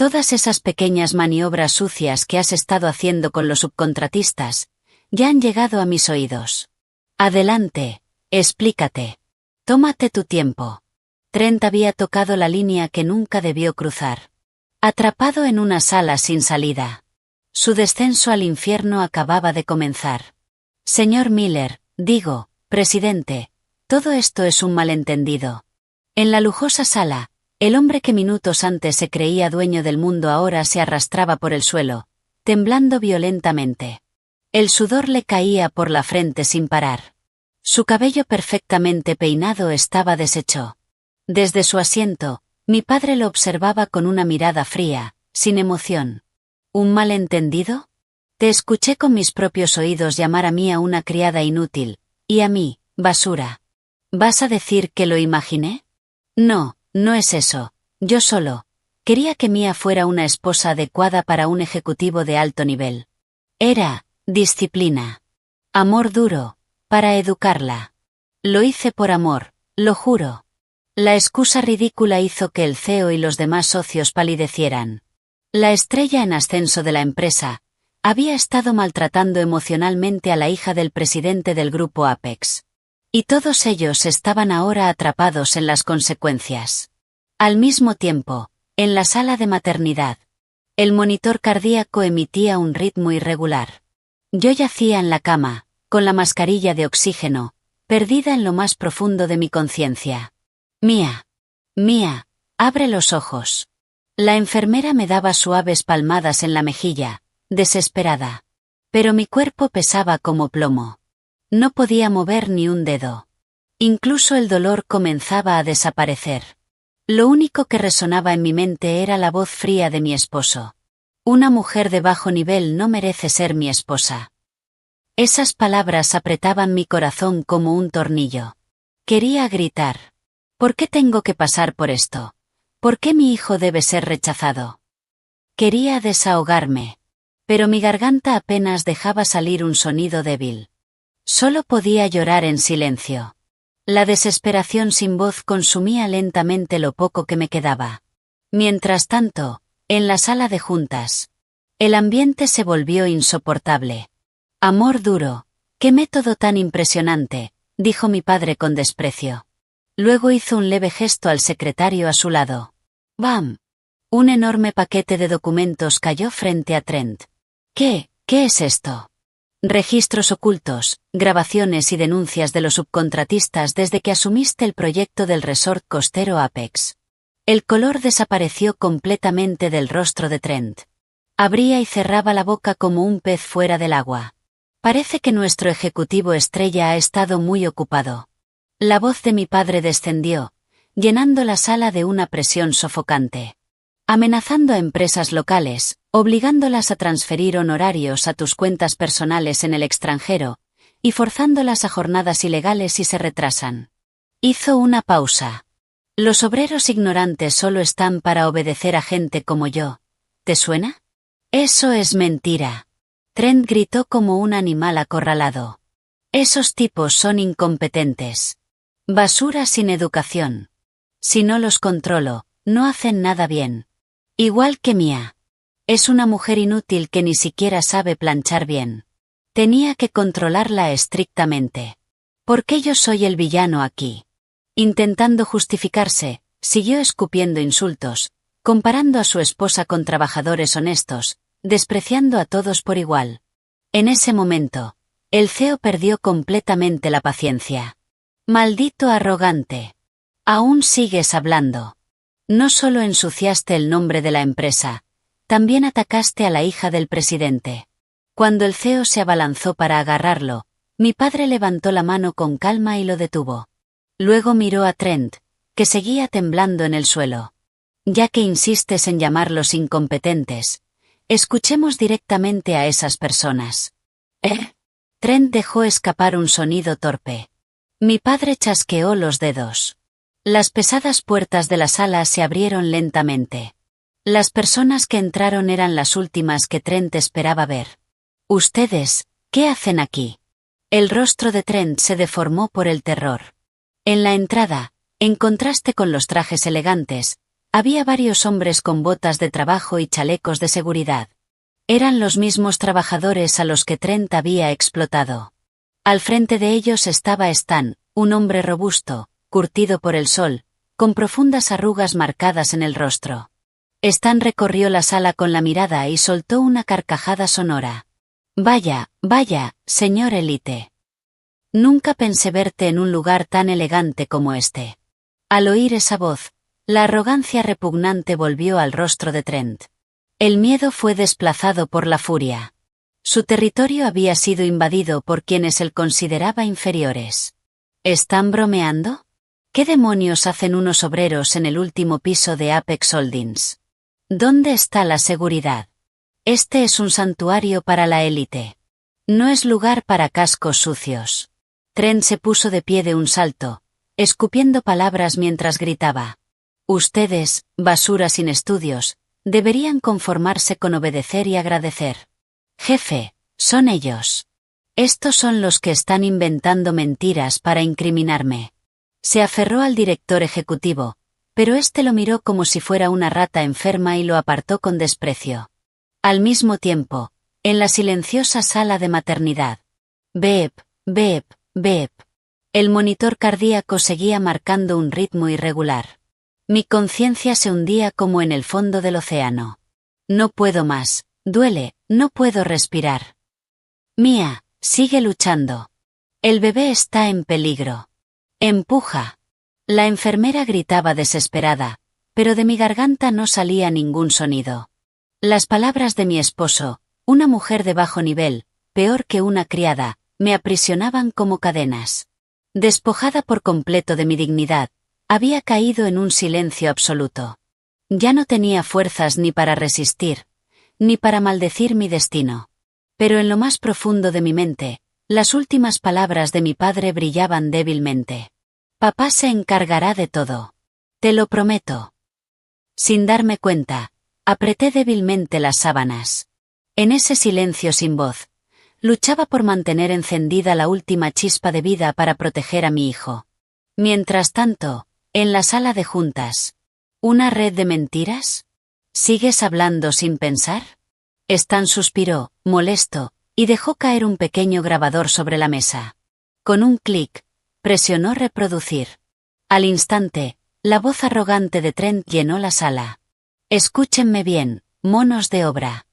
Todas esas pequeñas maniobras sucias que has estado haciendo con los subcontratistas, ya han llegado a mis oídos. Adelante, explícate. Tómate tu tiempo. Trent había tocado la línea que nunca debió cruzar. Atrapado en una sala sin salida. Su descenso al infierno acababa de comenzar. Señor Miller, digo, presidente, todo esto es un malentendido. En la lujosa sala, el hombre que minutos antes se creía dueño del mundo ahora se arrastraba por el suelo, temblando violentamente. El sudor le caía por la frente sin parar. Su cabello perfectamente peinado estaba deshecho. Desde su asiento, mi padre lo observaba con una mirada fría, sin emoción. ¿Un malentendido? Te escuché con mis propios oídos llamar a mí a una criada inútil, y a mí, basura. ¿Vas a decir que lo imaginé? No. No es eso, yo solo. Quería que Mia fuera una esposa adecuada para un ejecutivo de alto nivel. Era, disciplina. Amor duro, para educarla. Lo hice por amor, lo juro. La excusa ridícula hizo que el CEO y los demás socios palidecieran. La estrella en ascenso de la empresa, había estado maltratando emocionalmente a la hija del presidente del grupo Apex. Y todos ellos estaban ahora atrapados en las consecuencias. Al mismo tiempo, en la sala de maternidad, el monitor cardíaco emitía un ritmo irregular. Yo yacía en la cama, con la mascarilla de oxígeno, perdida en lo más profundo de mi conciencia. Mia, abre los ojos. La enfermera me daba suaves palmadas en la mejilla, desesperada. Pero mi cuerpo pesaba como plomo. No podía mover ni un dedo. Incluso el dolor comenzaba a desaparecer. Lo único que resonaba en mi mente era la voz fría de mi esposo. Una mujer de bajo nivel no merece ser mi esposa. Esas palabras apretaban mi corazón como un tornillo. Quería gritar. ¿Por qué tengo que pasar por esto? ¿Por qué mi hijo debe ser rechazado? Quería desahogarme. Pero mi garganta apenas dejaba salir un sonido débil. Solo podía llorar en silencio. La desesperación sin voz consumía lentamente lo poco que me quedaba. Mientras tanto, en la sala de juntas, el ambiente se volvió insoportable. Amor duro, qué método tan impresionante, dijo mi padre con desprecio. Luego hizo un leve gesto al secretario a su lado. ¡Bam! Un enorme paquete de documentos cayó frente a Trent. ¿Qué es esto? Registros ocultos, grabaciones y denuncias de los subcontratistas desde que asumiste el proyecto del resort costero Apex. El color desapareció completamente del rostro de Trent. Abría y cerraba la boca como un pez fuera del agua. Parece que nuestro ejecutivo estrella ha estado muy ocupado. La voz de mi padre descendió, llenando la sala de una presión sofocante. Amenazando a empresas locales, obligándolas a transferir honorarios a tus cuentas personales en el extranjero, y forzándolas a jornadas ilegales si se retrasan. Hizo una pausa. Los obreros ignorantes solo están para obedecer a gente como yo. ¿Te suena? Eso es mentira. Trent gritó como un animal acorralado. Esos tipos son incompetentes. Basura sin educación. Si no los controlo, no hacen nada bien. Igual que Mia. Es una mujer inútil que ni siquiera sabe planchar bien. Tenía que controlarla estrictamente. ¿Por qué yo soy el villano aquí? Intentando justificarse, siguió escupiendo insultos, comparando a su esposa con trabajadores honestos, despreciando a todos por igual. En ese momento, el CEO perdió completamente la paciencia. Maldito arrogante. Aún sigues hablando. No solo ensuciaste el nombre de la empresa, también atacaste a la hija del presidente. Cuando el CEO se abalanzó para agarrarlo, mi padre levantó la mano con calma y lo detuvo. Luego miró a Trent, que seguía temblando en el suelo. Ya que insistes en llamarlos incompetentes, escuchemos directamente a esas personas. Trent dejó escapar un sonido torpe. Mi padre chasqueó los dedos. Las pesadas puertas de la sala se abrieron lentamente. Las personas que entraron eran las últimas que Trent esperaba ver. Ustedes, ¿qué hacen aquí? El rostro de Trent se deformó por el terror. En la entrada, en contraste con los trajes elegantes, había varios hombres con botas de trabajo y chalecos de seguridad. Eran los mismos trabajadores a los que Trent había explotado. Al frente de ellos estaba Stan, un hombre robusto, curtido por el sol, con profundas arrugas marcadas en el rostro. Stan recorrió la sala con la mirada y soltó una carcajada sonora. Vaya, señor Elite. Nunca pensé verte en un lugar tan elegante como este. Al oír esa voz, la arrogancia repugnante volvió al rostro de Trent. El miedo fue desplazado por la furia. Su territorio había sido invadido por quienes él consideraba inferiores. ¿Están bromeando? ¿Qué demonios hacen unos obreros en el último piso de Apex Holdings? ¿Dónde está la seguridad? Este es un santuario para la élite. No es lugar para cascos sucios. Trent se puso de pie de un salto, escupiendo palabras mientras gritaba. Ustedes, basura sin estudios, deberían conformarse con obedecer y agradecer. Jefe, son ellos. Estos son los que están inventando mentiras para incriminarme. Se aferró al director ejecutivo, pero este lo miró como si fuera una rata enferma y lo apartó con desprecio. Al mismo tiempo, en la silenciosa sala de maternidad. Beep, beep, beep. El monitor cardíaco seguía marcando un ritmo irregular. Mi conciencia se hundía como en el fondo del océano. No puedo más, duele, no puedo respirar. Mia, sigue luchando. El bebé está en peligro. Empuja. La enfermera gritaba desesperada, pero de mi garganta no salía ningún sonido. Las palabras de mi esposo, una mujer de bajo nivel, peor que una criada, me aprisionaban como cadenas. Despojada por completo de mi dignidad, había caído en un silencio absoluto. Ya no tenía fuerzas ni para resistir, ni para maldecir mi destino. Pero en lo más profundo de mi mente, las últimas palabras de mi padre brillaban débilmente. Papá se encargará de todo. Te lo prometo. Sin darme cuenta, apreté débilmente las sábanas. En ese silencio sin voz, luchaba por mantener encendida la última chispa de vida para proteger a mi hijo. Mientras tanto, en la sala de juntas. ¿Una red de mentiras? ¿Sigues hablando sin pensar? Stan suspiró, molesto, y dejó caer un pequeño grabador sobre la mesa. Con un clic, presionó reproducir. Al instante, la voz arrogante de Trent llenó la sala. Escúchenme bien, monos de obra.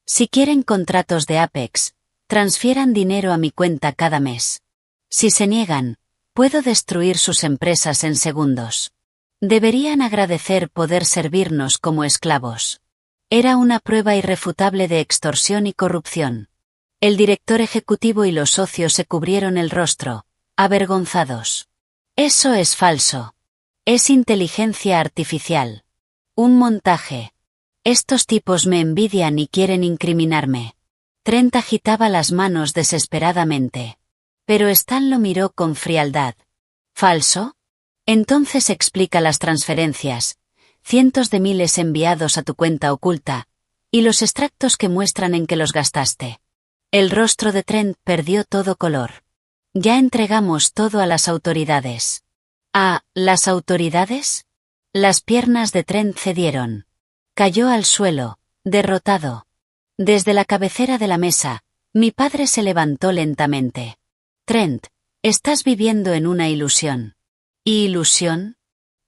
Si quieren contratos de Apex, transfieran dinero a mi cuenta cada mes. Si se niegan, puedo destruir sus empresas en segundos. Deberían agradecer poder servirnos como esclavos. Era una prueba irrefutable de extorsión y corrupción. El director ejecutivo y los socios se cubrieron el rostro, avergonzados. Eso es falso. Es inteligencia artificial. Un montaje. Estos tipos me envidian y quieren incriminarme. Trent agitaba las manos desesperadamente. Pero Stan lo miró con frialdad. ¿Falso? Entonces explica las transferencias, cientos de miles enviados a tu cuenta oculta, Y los extractos que muestran en que los gastaste. El rostro de Trent perdió todo color. Ya entregamos todo a las autoridades. ¿A las autoridades? Las piernas de Trent cedieron. Cayó al suelo, derrotado. Desde la cabecera de la mesa, mi padre se levantó lentamente. Trent, estás viviendo en una ilusión. ¿Ilusión?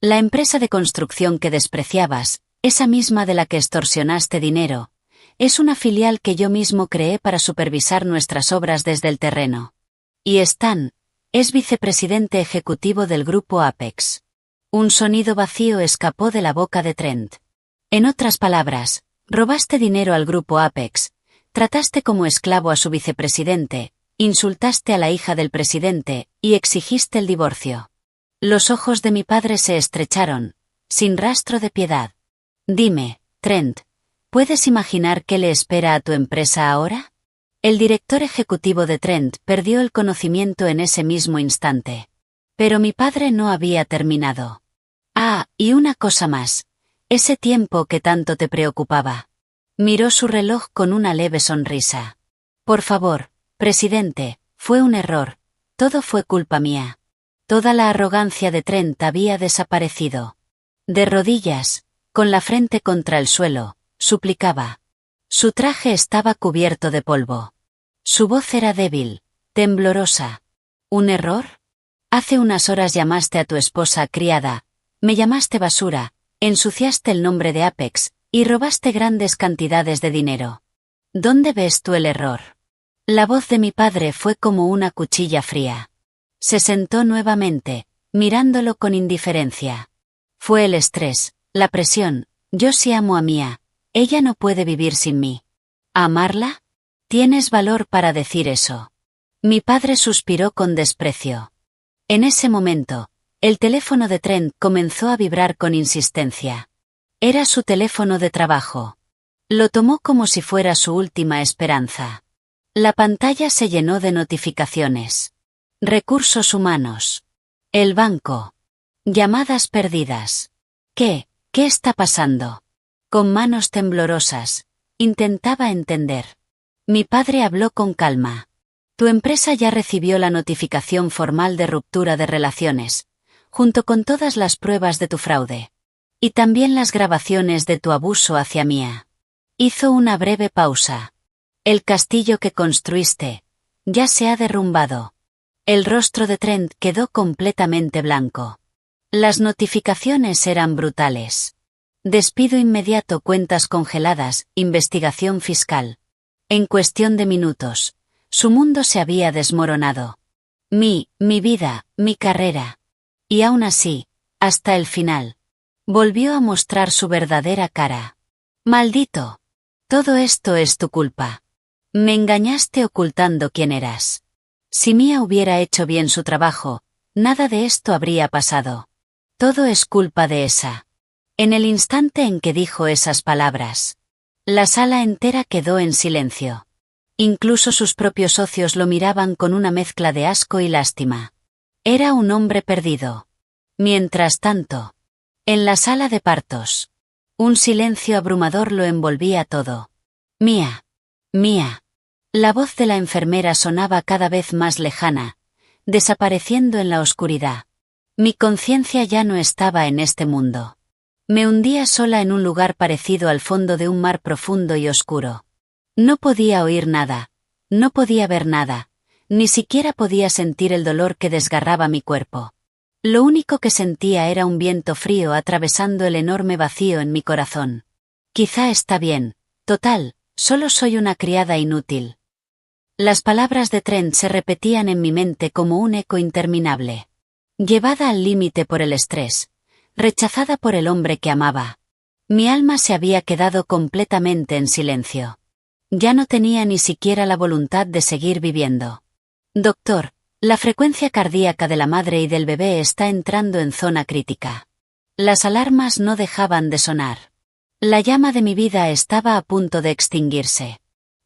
La empresa de construcción que despreciabas, esa misma de la que extorsionaste dinero, es una filial que yo mismo creé para supervisar nuestras obras desde el terreno. Y Stan es vicepresidente ejecutivo del grupo Apex. Un sonido vacío escapó de la boca de Trent. En otras palabras, robaste dinero al grupo Apex, trataste como esclavo a su vicepresidente, insultaste a la hija del presidente y exigiste el divorcio. Los ojos de mi padre se estrecharon, sin rastro de piedad. Dime, Trent, ¿puedes imaginar qué le espera a tu empresa ahora? El director ejecutivo de Trent perdió el conocimiento en ese mismo instante. Pero mi padre no había terminado. Ah, y una cosa más. Ese tiempo que tanto te preocupaba. Miró su reloj con una leve sonrisa. Por favor, presidente, fue un error. Todo fue culpa mía. Toda la arrogancia de Trent había desaparecido. De rodillas, con la frente contra el suelo, suplicaba. Su traje estaba cubierto de polvo. Su voz era débil, temblorosa. ¿Un error? Hace unas horas llamaste a tu esposa criada, me llamaste basura, ensuciaste el nombre de Apex, y robaste grandes cantidades de dinero. ¿Dónde ves tú el error? La voz de mi padre fue como una cuchilla fría. Se sentó nuevamente, mirándolo con indiferencia. Fue el estrés, la presión, yo sí amo a Mia, ella no puede vivir sin mí. ¿Amarla? Tienes valor para decir eso. Mi padre suspiró con desprecio. En ese momento, el teléfono de Trent comenzó a vibrar con insistencia. Era su teléfono de trabajo. Lo tomó como si fuera su última esperanza. La pantalla se llenó de notificaciones. Recursos humanos. El banco. Llamadas perdidas. ¿Qué está pasando? Con manos temblorosas, intentaba entender. Mi padre habló con calma. Tu empresa ya recibió la notificación formal de ruptura de relaciones, junto con todas las pruebas de tu fraude. Y también las grabaciones de tu abuso hacia Mia. Hizo una breve pausa. El castillo que construiste ya se ha derrumbado. El rostro de Trent quedó completamente blanco. Las notificaciones eran brutales. Despido inmediato, cuentas congeladas, investigación fiscal. En cuestión de minutos, su mundo se había desmoronado. Mi vida, mi carrera. Y aún así, hasta el final, volvió a mostrar su verdadera cara. Maldito. Todo esto es tu culpa. Me engañaste ocultando quién eras. Si Mia hubiera hecho bien su trabajo, nada de esto habría pasado. Todo es culpa de esa. En el instante en que dijo esas palabras, la sala entera quedó en silencio. Incluso sus propios socios lo miraban con una mezcla de asco y lástima. Era un hombre perdido. Mientras tanto, en la sala de partos, un silencio abrumador lo envolvía todo. Mia. La voz de la enfermera sonaba cada vez más lejana, desapareciendo en la oscuridad. Mi conciencia ya no estaba en este mundo. Me hundía sola en un lugar parecido al fondo de un mar profundo y oscuro. No podía oír nada, no podía ver nada, ni siquiera podía sentir el dolor que desgarraba mi cuerpo. Lo único que sentía era un viento frío atravesando el enorme vacío en mi corazón. Quizá está bien, total, solo soy una criada inútil. Las palabras de Trent se repetían en mi mente como un eco interminable. Llevada al límite por el estrés, rechazada por el hombre que amaba. Mi alma se había quedado completamente en silencio. Ya no tenía ni siquiera la voluntad de seguir viviendo. Doctor, la frecuencia cardíaca de la madre y del bebé está entrando en zona crítica. Las alarmas no dejaban de sonar. La llama de mi vida estaba a punto de extinguirse.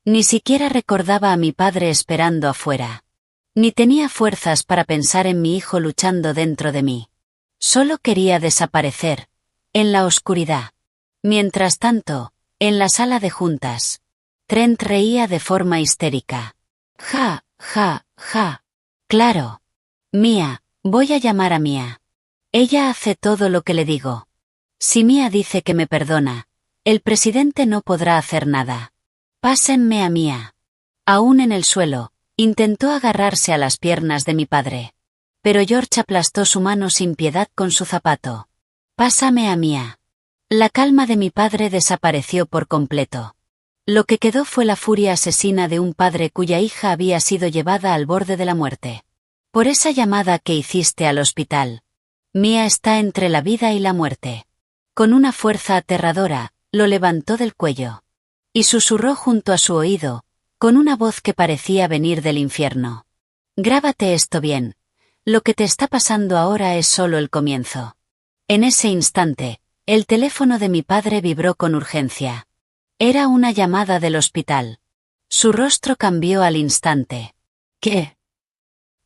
Ni siquiera recordaba a mi padre esperando afuera. Ni tenía fuerzas para pensar en mi hijo luchando dentro de mí. Solo quería desaparecer, en la oscuridad. Mientras tanto, En la sala de juntas. Trent reía de forma histérica. Ja, ja, ja. Claro. Mia, voy a llamar a Mia. Ella hace todo lo que le digo. Si Mia dice que me perdona, el presidente no podrá hacer nada. Pásenme a Mia. Aún en el suelo, intentó agarrarse a las piernas de mi padre. Pero George aplastó su mano sin piedad con su zapato. Pásame a Mia. La calma de mi padre desapareció por completo. Lo que quedó fue la furia asesina de un padre cuya hija había sido llevada al borde de la muerte. Por esa llamada que hiciste al hospital. Mia está entre la vida y la muerte. Con una fuerza aterradora, lo levantó del cuello. Y susurró junto a su oído, con una voz que parecía venir del infierno. Grábate esto bien. Lo que te está pasando ahora es solo el comienzo. En ese instante, el teléfono de mi padre vibró con urgencia. Era una llamada del hospital. Su rostro cambió al instante. ¿Qué?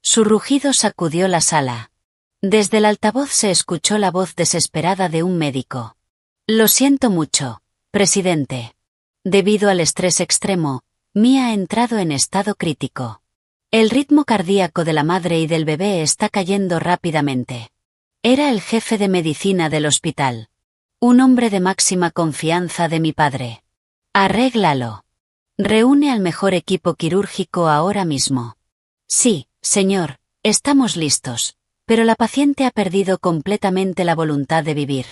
Su rugido sacudió la sala. Desde el altavoz se escuchó la voz desesperada de un médico. Lo siento mucho, presidente. Debido al estrés extremo, Mia ha entrado en estado crítico. El ritmo cardíaco de la madre y del bebé está cayendo rápidamente. Era el jefe de medicina del hospital. Un hombre de máxima confianza de mi padre. Arréglalo. Reúne al mejor equipo quirúrgico ahora mismo. Sí, señor, estamos listos, pero la paciente ha perdido completamente la voluntad de vivir.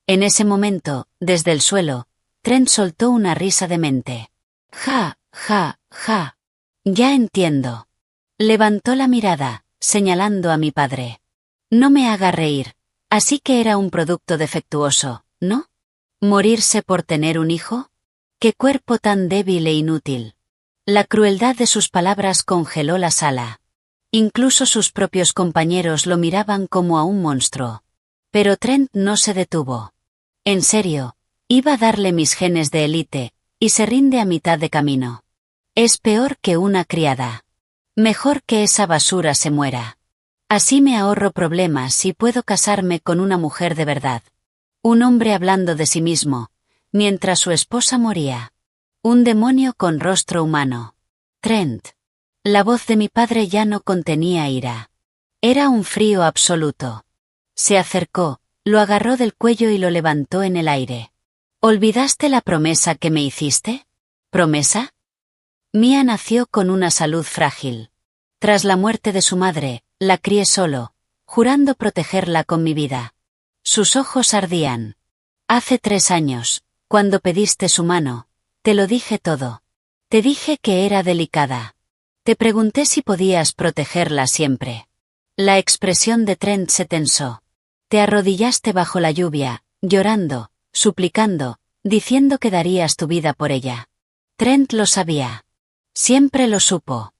En ese momento, desde el suelo, Trent soltó una risa demente. Ja, ja, ja. Ya entiendo. Levantó la mirada, señalando a mi padre. No me haga reír. Así que era un producto defectuoso, ¿no? ¿Morirse por tener un hijo? ¡Qué cuerpo tan débil e inútil! La crueldad de sus palabras congeló la sala. Incluso sus propios compañeros lo miraban como a un monstruo. Pero Trent no se detuvo. En serio, iba a darle mis genes de élite, y se rinde a mitad de camino. Es peor que una criada. Mejor que esa basura se muera. Así me ahorro problemas y puedo casarme con una mujer de verdad. Un hombre hablando de sí mismo, mientras su esposa moría. Un demonio con rostro humano. Trent. La voz de mi padre ya no contenía ira. Era un frío absoluto. Se acercó, lo agarró del cuello y lo levantó en el aire. ¿Olvidaste la promesa que me hiciste? ¿Promesa? Mia nació con una salud frágil. Tras la muerte de su madre, la crié solo, jurando protegerla con mi vida. Sus ojos ardían. Hace 3 años, cuando pediste su mano, te lo dije todo. Te dije que era delicada. Te pregunté si podías protegerla siempre. La expresión de Trent se tensó. Te arrodillaste bajo la lluvia, llorando, suplicando, diciendo que darías tu vida por ella. Trent lo sabía. Siempre lo supo.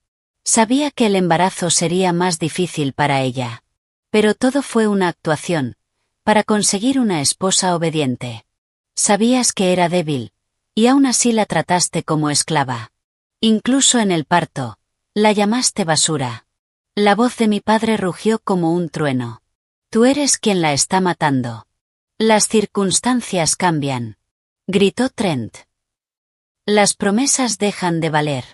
Sabía que el embarazo sería más difícil para ella. Pero todo fue una actuación, para conseguir una esposa obediente. Sabías que era débil, y aún así la trataste como esclava. Incluso en el parto, la llamaste basura. La voz de mi padre rugió como un trueno. Tú eres quien la está matando. Las circunstancias cambian. Gritó Trent. Las promesas dejan de valer.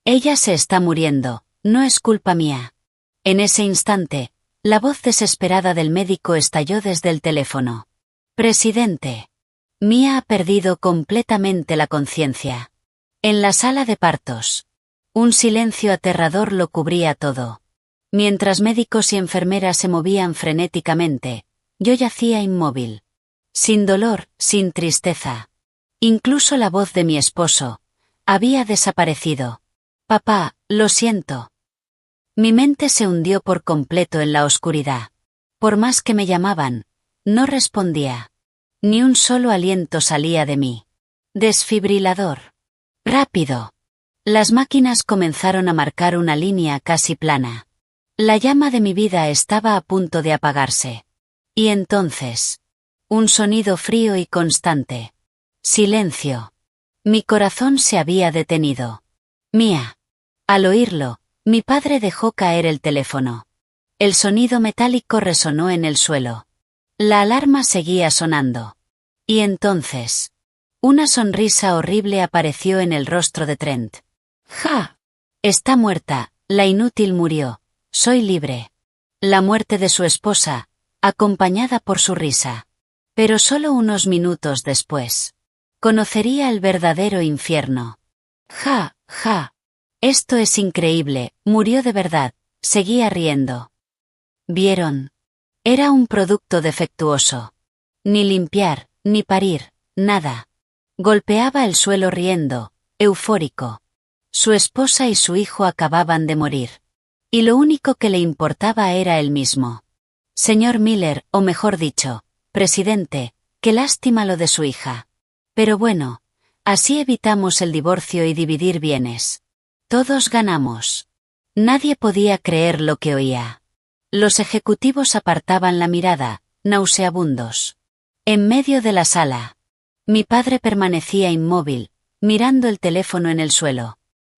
Ella se está muriendo, no es culpa mía. En ese instante, la voz desesperada del médico estalló desde el teléfono. Presidente. Mia ha perdido completamente la conciencia. En la sala de partos. Un silencio aterrador lo cubría todo. Mientras médicos y enfermeras se movían frenéticamente, yo yacía inmóvil. Sin dolor, sin tristeza. Incluso la voz de mi esposo había desaparecido. Papá, lo siento. Mi mente se hundió por completo en la oscuridad. Por más que me llamaban, no respondía. Ni un solo aliento salía de mí. Desfibrilador. Rápido. Las máquinas comenzaron a marcar una línea casi plana. La llama de mi vida estaba a punto de apagarse. Y entonces, un sonido frío y constante. Silencio. Mi corazón se había detenido. Mia. Al oírlo, mi padre dejó caer el teléfono. El sonido metálico resonó en el suelo. La alarma seguía sonando. Y entonces, Una sonrisa horrible apareció en el rostro de Trent. ¡Ja! Está muerta, la inútil murió. Soy libre. La muerte de su esposa, acompañada por su risa. Pero solo unos minutos después. Conocería el verdadero infierno. ¡Ja! ¡Ja! Esto es increíble, murió de verdad, seguía riendo. ¿Vieron? Era un producto defectuoso. Ni limpiar, ni parir, nada. Golpeaba el suelo riendo, eufórico. Su esposa y su hijo acababan de morir. Y lo único que le importaba era él mismo. Señor Miller, o mejor dicho, presidente, qué lástima lo de su hija. Pero bueno, así evitamos el divorcio y dividir bienes. Todos ganamos. Nadie podía creer lo que oía. Los ejecutivos apartaban la mirada, nauseabundos. En medio de la sala. Mi padre permanecía inmóvil, mirando el teléfono en el suelo.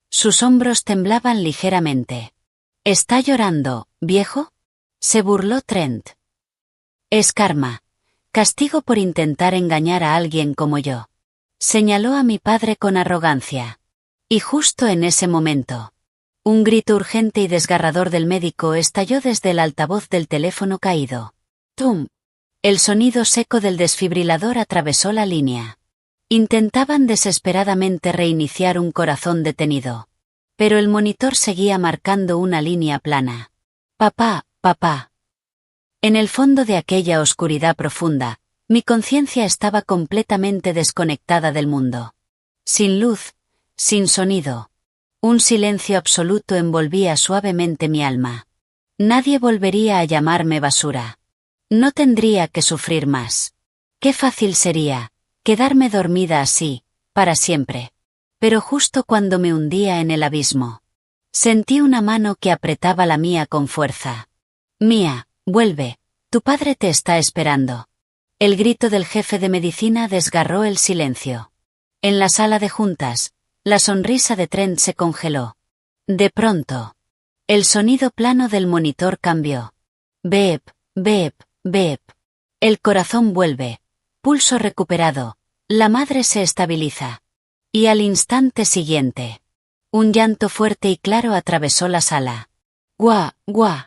Sus hombros temblaban ligeramente. ¿Está llorando, viejo? Se burló Trent. Es karma. Castigo por intentar engañar a alguien como yo. Señaló a mi padre con arrogancia. Y justo en ese momento. Un grito urgente y desgarrador del médico estalló desde el altavoz del teléfono caído. ¡Tum! El sonido seco del desfibrilador atravesó la línea. Intentaban desesperadamente reiniciar un corazón detenido. Pero el monitor seguía marcando una línea plana. Papá, papá. En el fondo de aquella oscuridad profunda, mi conciencia estaba completamente desconectada del mundo. Sin luz, sin sonido. Un silencio absoluto envolvía suavemente mi alma. Nadie volvería a llamarme basura. No tendría que sufrir más. Qué fácil sería, quedarme dormida así, para siempre. Pero justo cuando me hundía en el abismo, sentí una mano que apretaba la mía con fuerza. Mía, vuelve, tu padre te está esperando. El grito del jefe de medicina desgarró el silencio. En la sala de juntas, la sonrisa de Trent se congeló. De pronto, el sonido plano del monitor cambió. Beep, beep, beep. El corazón vuelve. Pulso recuperado. La madre se estabiliza. Y al instante siguiente, un llanto fuerte y claro atravesó la sala. ¡Guau, guau!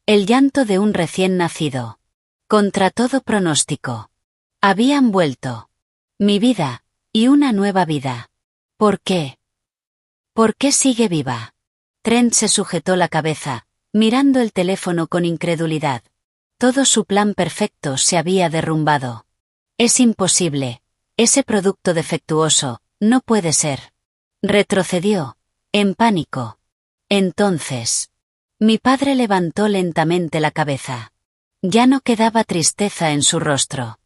El llanto de un recién nacido. Contra todo pronóstico. Habían vuelto. Mi vida, y una nueva vida. ¿Por qué? ¿Por qué sigue viva? Trent se sujetó la cabeza, mirando el teléfono con incredulidad. Todo su plan perfecto se había derrumbado. Es imposible. Ese producto defectuoso, no puede ser. Retrocedió, en pánico. Entonces, mi padre levantó lentamente la cabeza. Ya no quedaba tristeza en su rostro.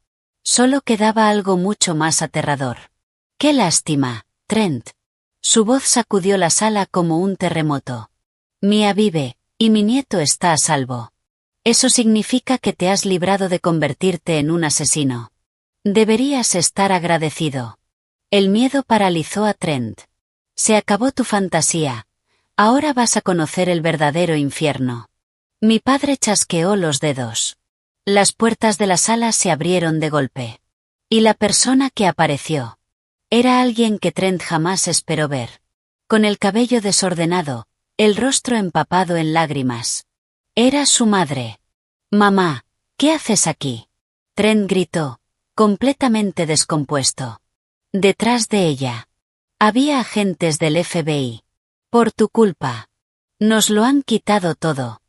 Solo quedaba algo mucho más aterrador. ¡Qué lástima, Trent! Su voz sacudió la sala como un terremoto. Mía vive, y mi nieto está a salvo. Eso significa que te has librado de convertirte en un asesino. Deberías estar agradecido. El miedo paralizó a Trent. Se acabó tu fantasía. Ahora vas a conocer el verdadero infierno. Mi padre chasqueó los dedos. Las puertas de la sala se abrieron de golpe. Y la persona que apareció era alguien que Trent jamás esperó ver. Con el cabello desordenado, el rostro empapado en lágrimas. Era su madre. Mamá, ¿qué haces aquí? Trent gritó, completamente descompuesto. Detrás de ella había agentes del FBI. Por tu culpa. Nos lo han quitado todo.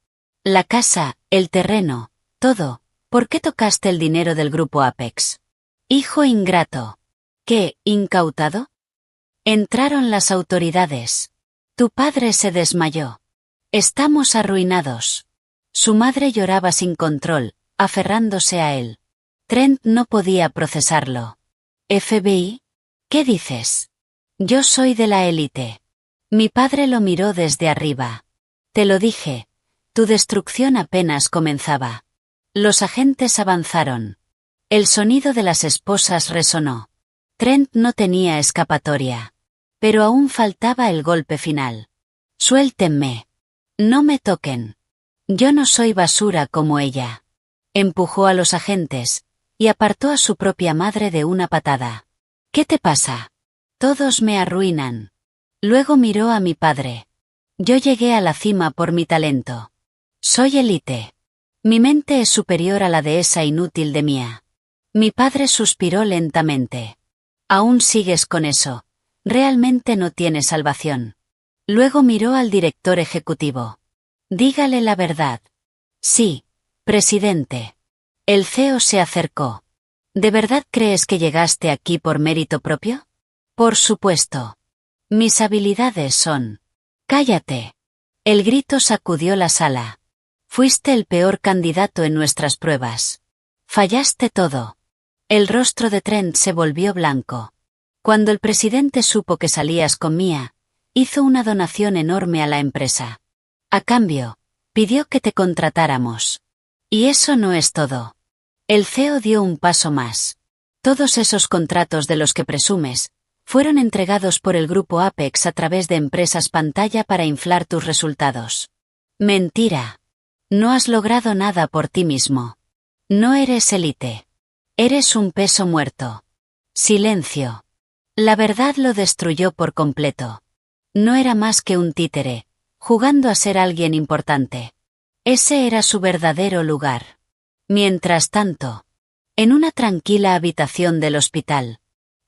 La casa, el terreno, todo. ¿Por qué tocaste el dinero del grupo Apex? Hijo ingrato. ¿Qué, incautado? Entraron las autoridades. Tu padre se desmayó. Estamos arruinados. Su madre lloraba sin control, aferrándose a él. Trent no podía procesarlo. ¿FBI? ¿Qué dices? Yo soy de la élite. Mi padre lo miró desde arriba. Te lo dije. Tu destrucción apenas comenzaba. Los agentes avanzaron. El sonido de las esposas resonó. Trent no tenía escapatoria. Pero aún faltaba el golpe final. Suéltenme. No me toquen. Yo no soy basura como ella. Empujó a los agentes, y apartó a su propia madre de una patada. ¿Qué te pasa? Todos me arruinan. Luego miró a mi padre. Yo llegué a la cima por mi talento. Soy élite. Mi mente es superior a la de esa inútil de Mia. Mi padre suspiró lentamente. Aún sigues con eso. Realmente no tienes salvación. Luego miró al director ejecutivo. Dígale la verdad. Sí, presidente. El CEO se acercó. ¿De verdad crees que llegaste aquí por mérito propio? Por supuesto. Mis habilidades son. Cállate. El grito sacudió la sala. Fuiste el peor candidato en nuestras pruebas. Fallaste todo. El rostro de Trent se volvió blanco. Cuando el presidente supo que salías con Mia, hizo una donación enorme a la empresa. A cambio, pidió que te contratáramos. Y eso no es todo. El CEO dio un paso más. Todos esos contratos de los que presumes, fueron entregados por el grupo Apex a través de empresas pantalla para inflar tus resultados. Mentira. No has logrado nada por ti mismo. No eres élite. Eres un peso muerto. Silencio. La verdad lo destruyó por completo. No era más que un títere, jugando a ser alguien importante. Ese era su verdadero lugar. Mientras tanto, en una tranquila habitación del hospital,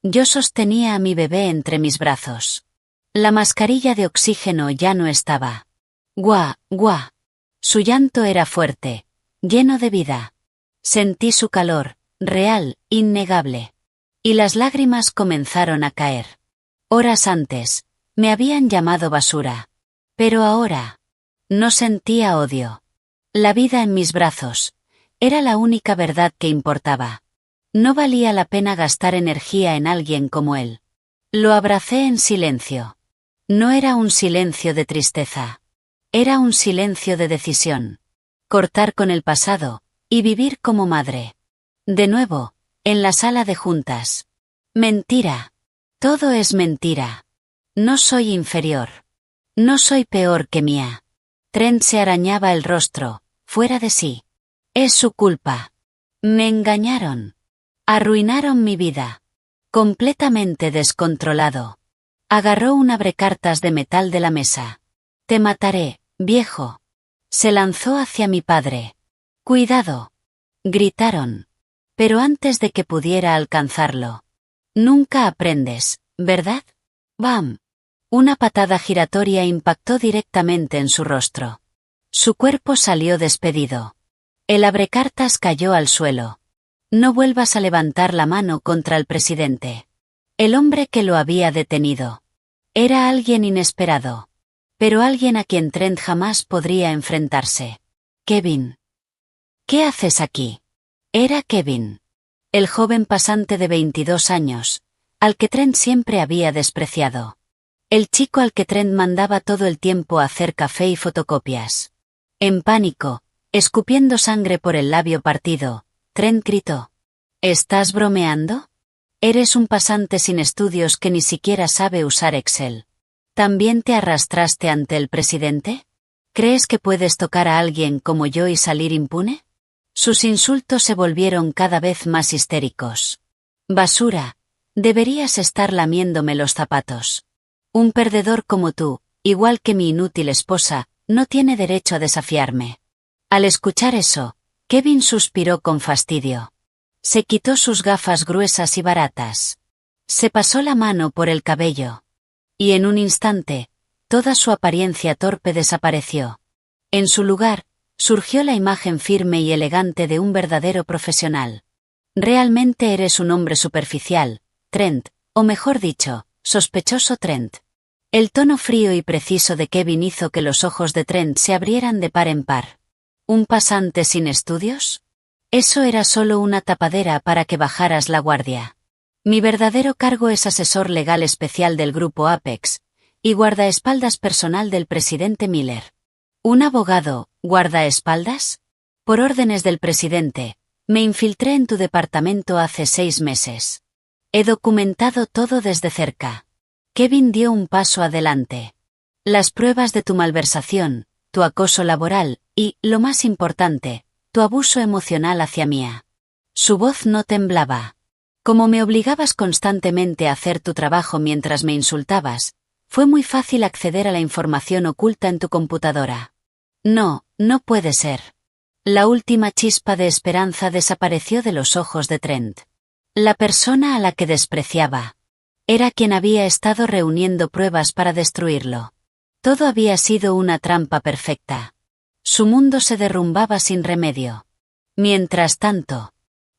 yo sostenía a mi bebé entre mis brazos. La mascarilla de oxígeno ya no estaba. Guá, guá. Su llanto era fuerte, lleno de vida. Sentí su calor, real, innegable. Y las lágrimas comenzaron a caer. Horas antes, me habían llamado basura. Pero ahora, no sentía odio. La vida en mis brazos, era la única verdad que importaba. No valía la pena gastar energía en alguien como él. Lo abracé en silencio. No era un silencio de tristeza. Era un silencio de decisión. Cortar con el pasado, y vivir como madre. De nuevo, en la sala de juntas. Mentira. Todo es mentira. No soy inferior. No soy peor que Mia. Trent se arañaba el rostro, fuera de sí. Es su culpa. Me engañaron. Arruinaron mi vida. Completamente descontrolado. Agarró un abrecartas de metal de la mesa. Te mataré, viejo. Se lanzó hacia mi padre. Cuidado. Gritaron. Pero antes de que pudiera alcanzarlo. Nunca aprendes, ¿verdad? ¡Bam! Una patada giratoria impactó directamente en su rostro. Su cuerpo salió despedido. El abrecartas cayó al suelo. No vuelvas a levantar la mano contra el presidente. El hombre que lo había detenido. Era alguien inesperado. Pero alguien a quien Trent jamás podría enfrentarse. Kevin. ¿Qué haces aquí? Era Kevin. El joven pasante de 22 años, al que Trent siempre había despreciado. El chico al que Trent mandaba todo el tiempo a hacer café y fotocopias. En pánico, escupiendo sangre por el labio partido, Trent gritó. ¿Estás bromeando? Eres un pasante sin estudios que ni siquiera sabe usar Excel. ¿También te arrastraste ante el presidente? ¿Crees que puedes tocar a alguien como yo y salir impune? Sus insultos se volvieron cada vez más histéricos. Basura, deberías estar lamiéndome los zapatos. Un perdedor como tú, igual que mi inútil esposa, no tiene derecho a desafiarme. Al escuchar eso, Kevin suspiró con fastidio. Se quitó sus gafas gruesas y baratas. Se pasó la mano por el cabello. Y en un instante, toda su apariencia torpe desapareció. En su lugar, surgió la imagen firme y elegante de un verdadero profesional. Realmente eres un hombre superficial, Trent, o mejor dicho, sospechoso Trent. El tono frío y preciso de Kevin hizo que los ojos de Trent se abrieran de par en par. ¿Un pasante sin estudios? Eso era solo una tapadera para que bajaras la guardia. Mi verdadero cargo es asesor legal especial del grupo Apex, y guardaespaldas personal del presidente Miller. ¿Un abogado, guardaespaldas? Por órdenes del presidente, me infiltré en tu departamento hace 6 meses. He documentado todo desde cerca. Kevin dio un paso adelante. Las pruebas de tu malversación, tu acoso laboral, y, lo más importante, tu abuso emocional hacia Mia. Su voz no temblaba. Como me obligabas constantemente a hacer tu trabajo mientras me insultabas, fue muy fácil acceder a la información oculta en tu computadora. No, no puede ser. La última chispa de esperanza desapareció de los ojos de Trent. La persona a la que despreciaba era quien había estado reuniendo pruebas para destruirlo. Todo había sido una trampa perfecta. Su mundo se derrumbaba sin remedio. Mientras tanto,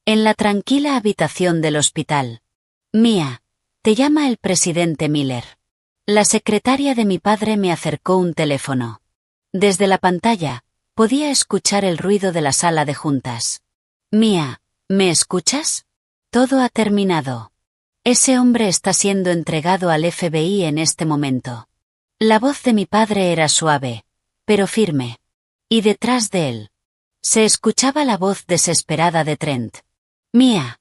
en la tranquila habitación del hospital. Mía, te llama el presidente Miller. La secretaria de mi padre me acercó un teléfono. Desde la pantalla, podía escuchar el ruido de la sala de juntas. Mía, ¿me escuchas? Todo ha terminado. Ese hombre está siendo entregado al FBI en este momento. La voz de mi padre era suave, pero firme. Y detrás de él se escuchaba la voz desesperada de Trent. Mía,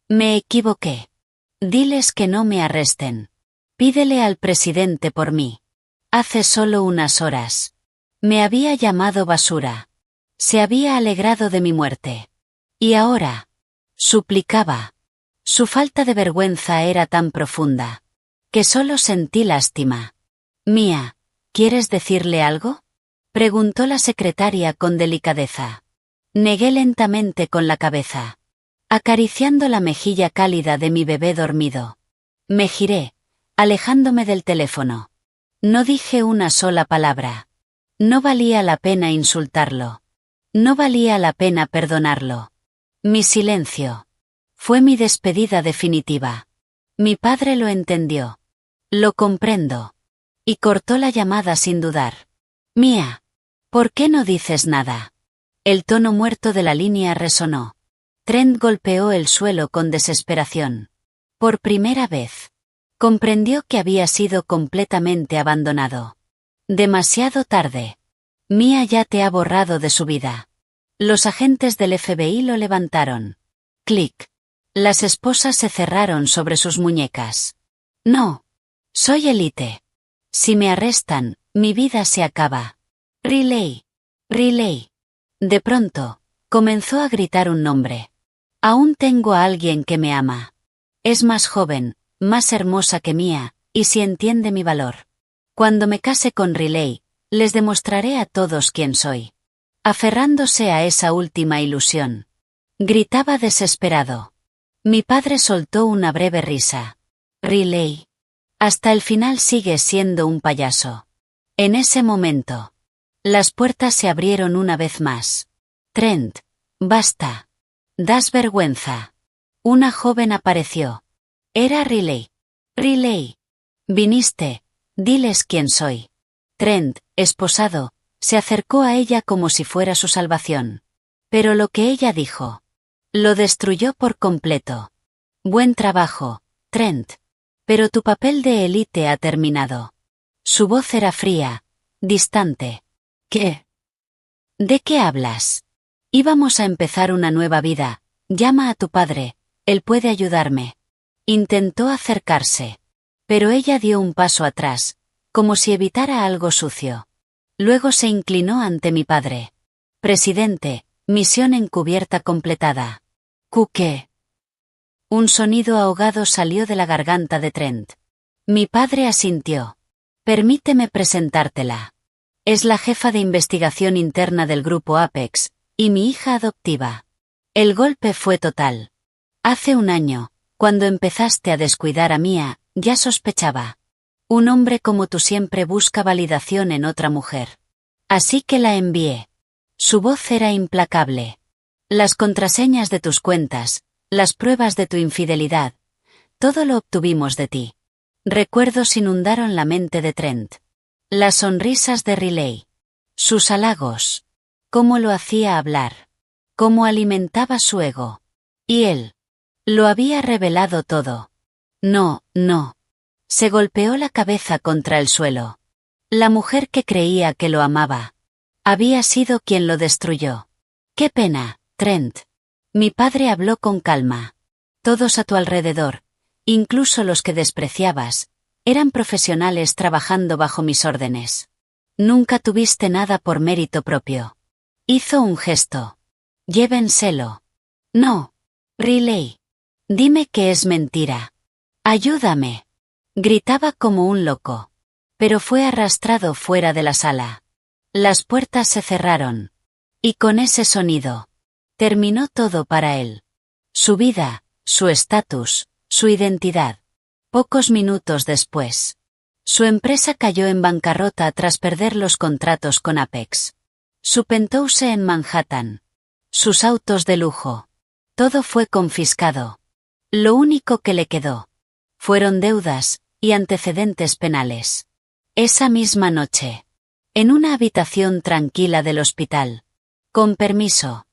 me equivoqué. Diles que no me arresten. Pídele al presidente por mí. Hace solo unas horas me había llamado basura. Se había alegrado de mi muerte. Y ahora suplicaba. Su falta de vergüenza era tan profunda que solo sentí lástima. Mía, ¿quieres decirle algo? Preguntó la secretaria con delicadeza. Negué lentamente con la cabeza, acariciando la mejilla cálida de mi bebé dormido. Me giré, alejándome del teléfono. No dije una sola palabra. No valía la pena insultarlo. No valía la pena perdonarlo. Mi silencio fue mi despedida definitiva. Mi padre lo entendió. Lo comprendo. Y cortó la llamada sin dudar. Mía, ¿por qué no dices nada? El tono muerto de la línea resonó. Trent golpeó el suelo con desesperación. Por primera vez, comprendió que había sido completamente abandonado. Demasiado tarde. Mía ya te ha borrado de su vida. Los agentes del FBI lo levantaron. Clic. Las esposas se cerraron sobre sus muñecas. No. Soy élite. Si me arrestan, mi vida se acaba. Riley. Riley. De pronto, comenzó a gritar un nombre. Aún tengo a alguien que me ama. Es más joven, más hermosa que Mía, y si entiende mi valor. Cuando me case con Riley, les demostraré a todos quién soy. Aferrándose a esa última ilusión, gritaba desesperado. Mi padre soltó una breve risa. Riley. Hasta el final sigues siendo un payaso. En ese momento, las puertas se abrieron una vez más. Trent, basta. Das vergüenza. Una joven apareció. Era Riley. Riley. Viniste. Diles quién soy. Trent, esposado, se acercó a ella como si fuera su salvación. Pero lo que ella dijo lo destruyó por completo. Buen trabajo, Trent. Pero tu papel de élite ha terminado. Su voz era fría, distante. ¿Qué? ¿De qué hablas? Íbamos a empezar una nueva vida. Llama a tu padre, él puede ayudarme. Intentó acercarse. Pero ella dio un paso atrás, como si evitara algo sucio. Luego se inclinó ante mi padre. Presidente, misión encubierta completada. ¿Qué? Un sonido ahogado salió de la garganta de Trent. Mi padre asintió. Permíteme presentártela. Es la jefa de investigación interna del grupo Apex, y mi hija adoptiva. El golpe fue total. Hace un año, cuando empezaste a descuidar a Mía, ya sospechaba. Un hombre como tú siempre busca validación en otra mujer. Así que la envié. Su voz era implacable. Las contraseñas de tus cuentas, las pruebas de tu infidelidad, todo lo obtuvimos de ti. Recuerdos inundaron la mente de Trent. Las sonrisas de Riley. Sus halagos. Cómo lo hacía hablar. Cómo alimentaba su ego. Y él. Lo había revelado todo. No, no. Se golpeó la cabeza contra el suelo. La mujer que creía que lo amaba había sido quien lo destruyó. Qué pena, Trent. Mi padre habló con calma. Todos a tu alrededor, incluso los que despreciabas, eran profesionales trabajando bajo mis órdenes. Nunca tuviste nada por mérito propio. Hizo un gesto. Llévenselo. No. Riley. Dime que es mentira. Ayúdame. Gritaba como un loco. Pero fue arrastrado fuera de la sala. Las puertas se cerraron. Y con ese sonido, terminó todo para él. Su vida, su estatus, su identidad. Pocos minutos después, su empresa cayó en bancarrota tras perder los contratos con Apex. Su penthouse en Manhattan. Sus autos de lujo. Todo fue confiscado. Lo único que le quedó fueron deudas y antecedentes penales. Esa misma noche, en una habitación tranquila del hospital. Con permiso.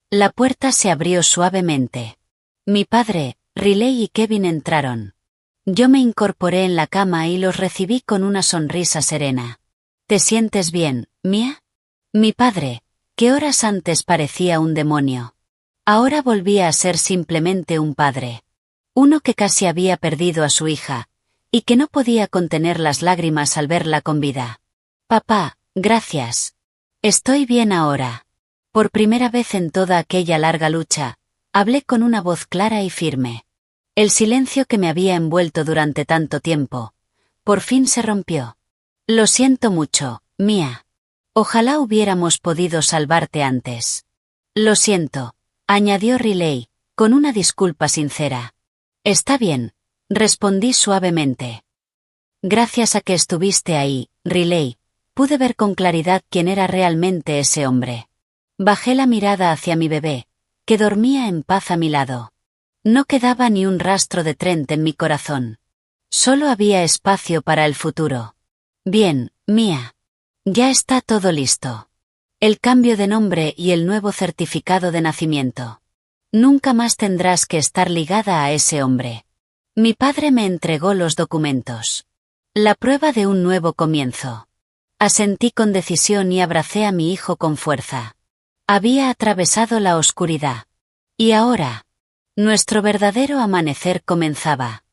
La puerta se abrió suavemente. Mi padre, Riley y Kevin entraron. Yo me incorporé en la cama y los recibí con una sonrisa serena. ¿Te sientes bien, Mia? Mi padre, que horas antes parecía un demonio, ahora volvía a ser simplemente un padre. Uno que casi había perdido a su hija, y que no podía contener las lágrimas al verla con vida. Papá, gracias. Estoy bien ahora. Por primera vez en toda aquella larga lucha, hablé con una voz clara y firme. El silencio que me había envuelto durante tanto tiempo, por fin se rompió. Lo siento mucho, Mia. Ojalá hubiéramos podido salvarte antes. Lo siento, añadió Riley, con una disculpa sincera. Está bien, respondí suavemente. Gracias a que estuviste ahí, Riley, pude ver con claridad quién era realmente ese hombre. Bajé la mirada hacia mi bebé, que dormía en paz a mi lado. No quedaba ni un rastro de Trent en mi corazón. Solo había espacio para el futuro. Bien, Mia. Ya está todo listo. El cambio de nombre y el nuevo certificado de nacimiento. Nunca más tendrás que estar ligada a ese hombre. Mi padre me entregó los documentos. La prueba de un nuevo comienzo. Asentí con decisión y abracé a mi hijo con fuerza. Había atravesado la oscuridad. Y ahora, nuestro verdadero amanecer comenzaba.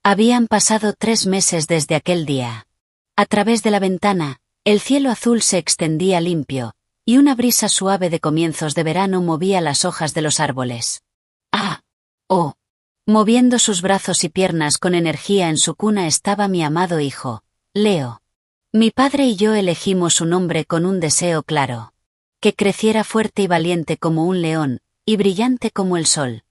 Habían pasado 3 meses desde aquel día. A través de la ventana, el cielo azul se extendía limpio, y una brisa suave de comienzos de verano movía las hojas de los árboles. ¡Ah! ¡Oh! Moviendo sus brazos y piernas con energía en su cuna estaba mi amado hijo, Leo. Mi padre y yo elegimos su nombre con un deseo claro. Que creciera fuerte y valiente como un león, y brillante como el sol.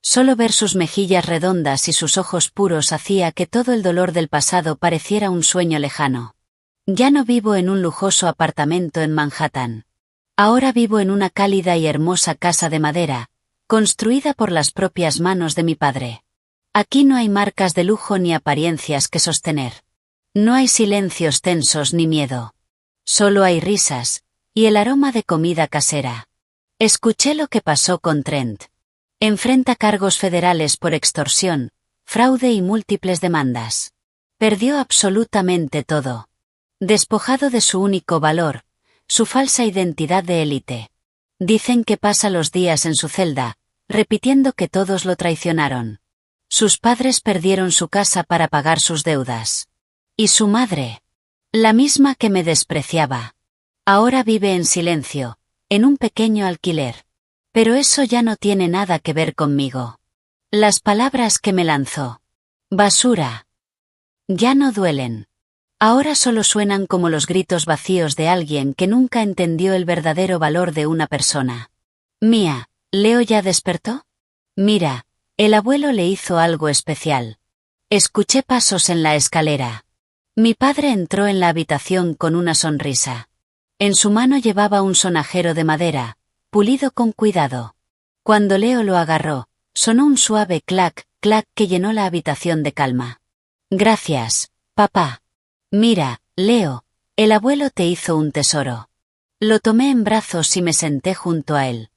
Solo ver sus mejillas redondas y sus ojos puros hacía que todo el dolor del pasado pareciera un sueño lejano. Ya no vivo en un lujoso apartamento en Manhattan. Ahora vivo en una cálida y hermosa casa de madera, construida por las propias manos de mi padre. Aquí no hay marcas de lujo ni apariencias que sostener. No hay silencios tensos ni miedo. Solo hay risas, y el aroma de comida casera. Escuché lo que pasó con Trent. Enfrenta cargos federales por extorsión, fraude y múltiples demandas. Perdió absolutamente todo. Despojado de su único valor, su falsa identidad de élite. Dicen que pasa los días en su celda, repitiendo que todos lo traicionaron. Sus padres perdieron su casa para pagar sus deudas. Y su madre, la misma que me despreciaba. Ahora vive en silencio, en un pequeño alquiler. Pero eso ya no tiene nada que ver conmigo. Las palabras que me lanzó. Basura. Ya no duelen. Ahora solo suenan como los gritos vacíos de alguien que nunca entendió el verdadero valor de una persona. Mia, ¿Leo ya despertó? Mira, el abuelo le hizo algo especial. Escuché pasos en la escalera. Mi padre entró en la habitación con una sonrisa. En su mano llevaba un sonajero de madera, pulido con cuidado. Cuando Leo lo agarró, sonó un suave clac, clac que llenó la habitación de calma. Gracias, papá. Mira, Leo, el abuelo te hizo un tesoro. Lo tomé en brazos y me senté junto a él.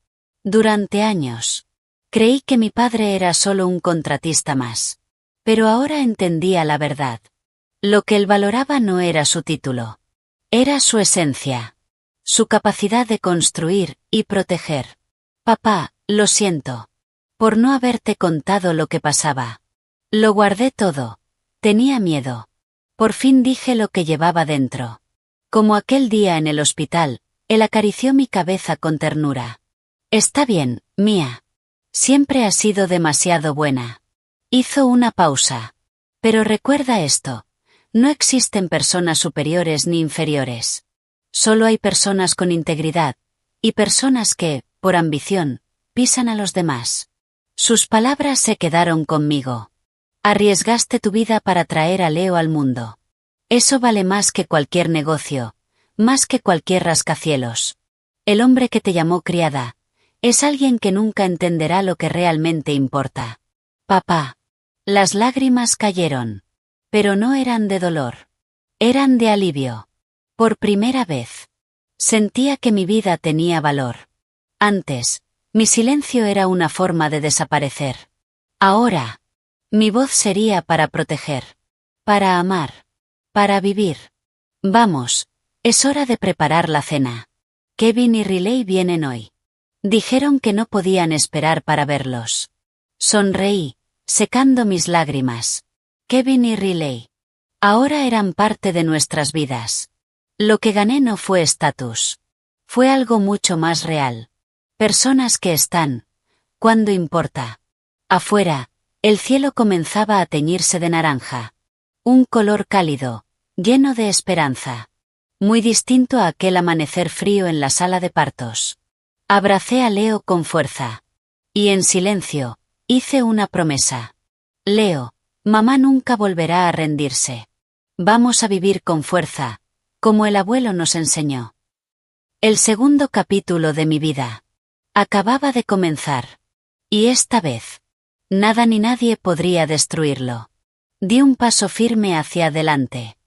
Durante años, creí que mi padre era solo un contratista más. Pero ahora entendía la verdad. Lo que él valoraba no era su título. Era su esencia. Su capacidad de construir y proteger. Papá, lo siento. Por no haberte contado lo que pasaba. Lo guardé todo. Tenía miedo. Por fin dije lo que llevaba dentro. Como aquel día en el hospital, él acarició mi cabeza con ternura. Está bien, Mia. Siempre has sido demasiado buena. Hizo una pausa. Pero recuerda esto. No existen personas superiores ni inferiores. Solo hay personas con integridad, y personas que, por ambición, pisan a los demás. Sus palabras se quedaron conmigo. Arriesgaste tu vida para traer a Leo al mundo. Eso vale más que cualquier negocio, más que cualquier rascacielos. El hombre que te llamó criada, es alguien que nunca entenderá lo que realmente importa. Papá. Las lágrimas cayeron. Pero no eran de dolor. Eran de alivio. Por primera vez. Sentía que mi vida tenía valor. Antes, mi silencio era una forma de desaparecer. Ahora, mi voz sería para proteger. Para amar. Para vivir. Vamos, es hora de preparar la cena. Kevin y Riley vienen hoy. Dijeron que no podían esperar para verlos. Sonreí, secando mis lágrimas. Kevin y Riley. Ahora eran parte de nuestras vidas. Lo que gané no fue estatus. Fue algo mucho más real. Personas que están, cuando importa. Afuera, el cielo comenzaba a teñirse de naranja. Un color cálido, lleno de esperanza. Muy distinto a aquel amanecer frío en la sala de partos. Abracé a Leo con fuerza. Y en silencio, hice una promesa. Leo, mamá nunca volverá a rendirse. Vamos a vivir con fuerza, como el abuelo nos enseñó. El segundo capítulo de mi vida. Acababa de comenzar. Y esta vez, nada ni nadie podría destruirlo. Di un paso firme hacia adelante.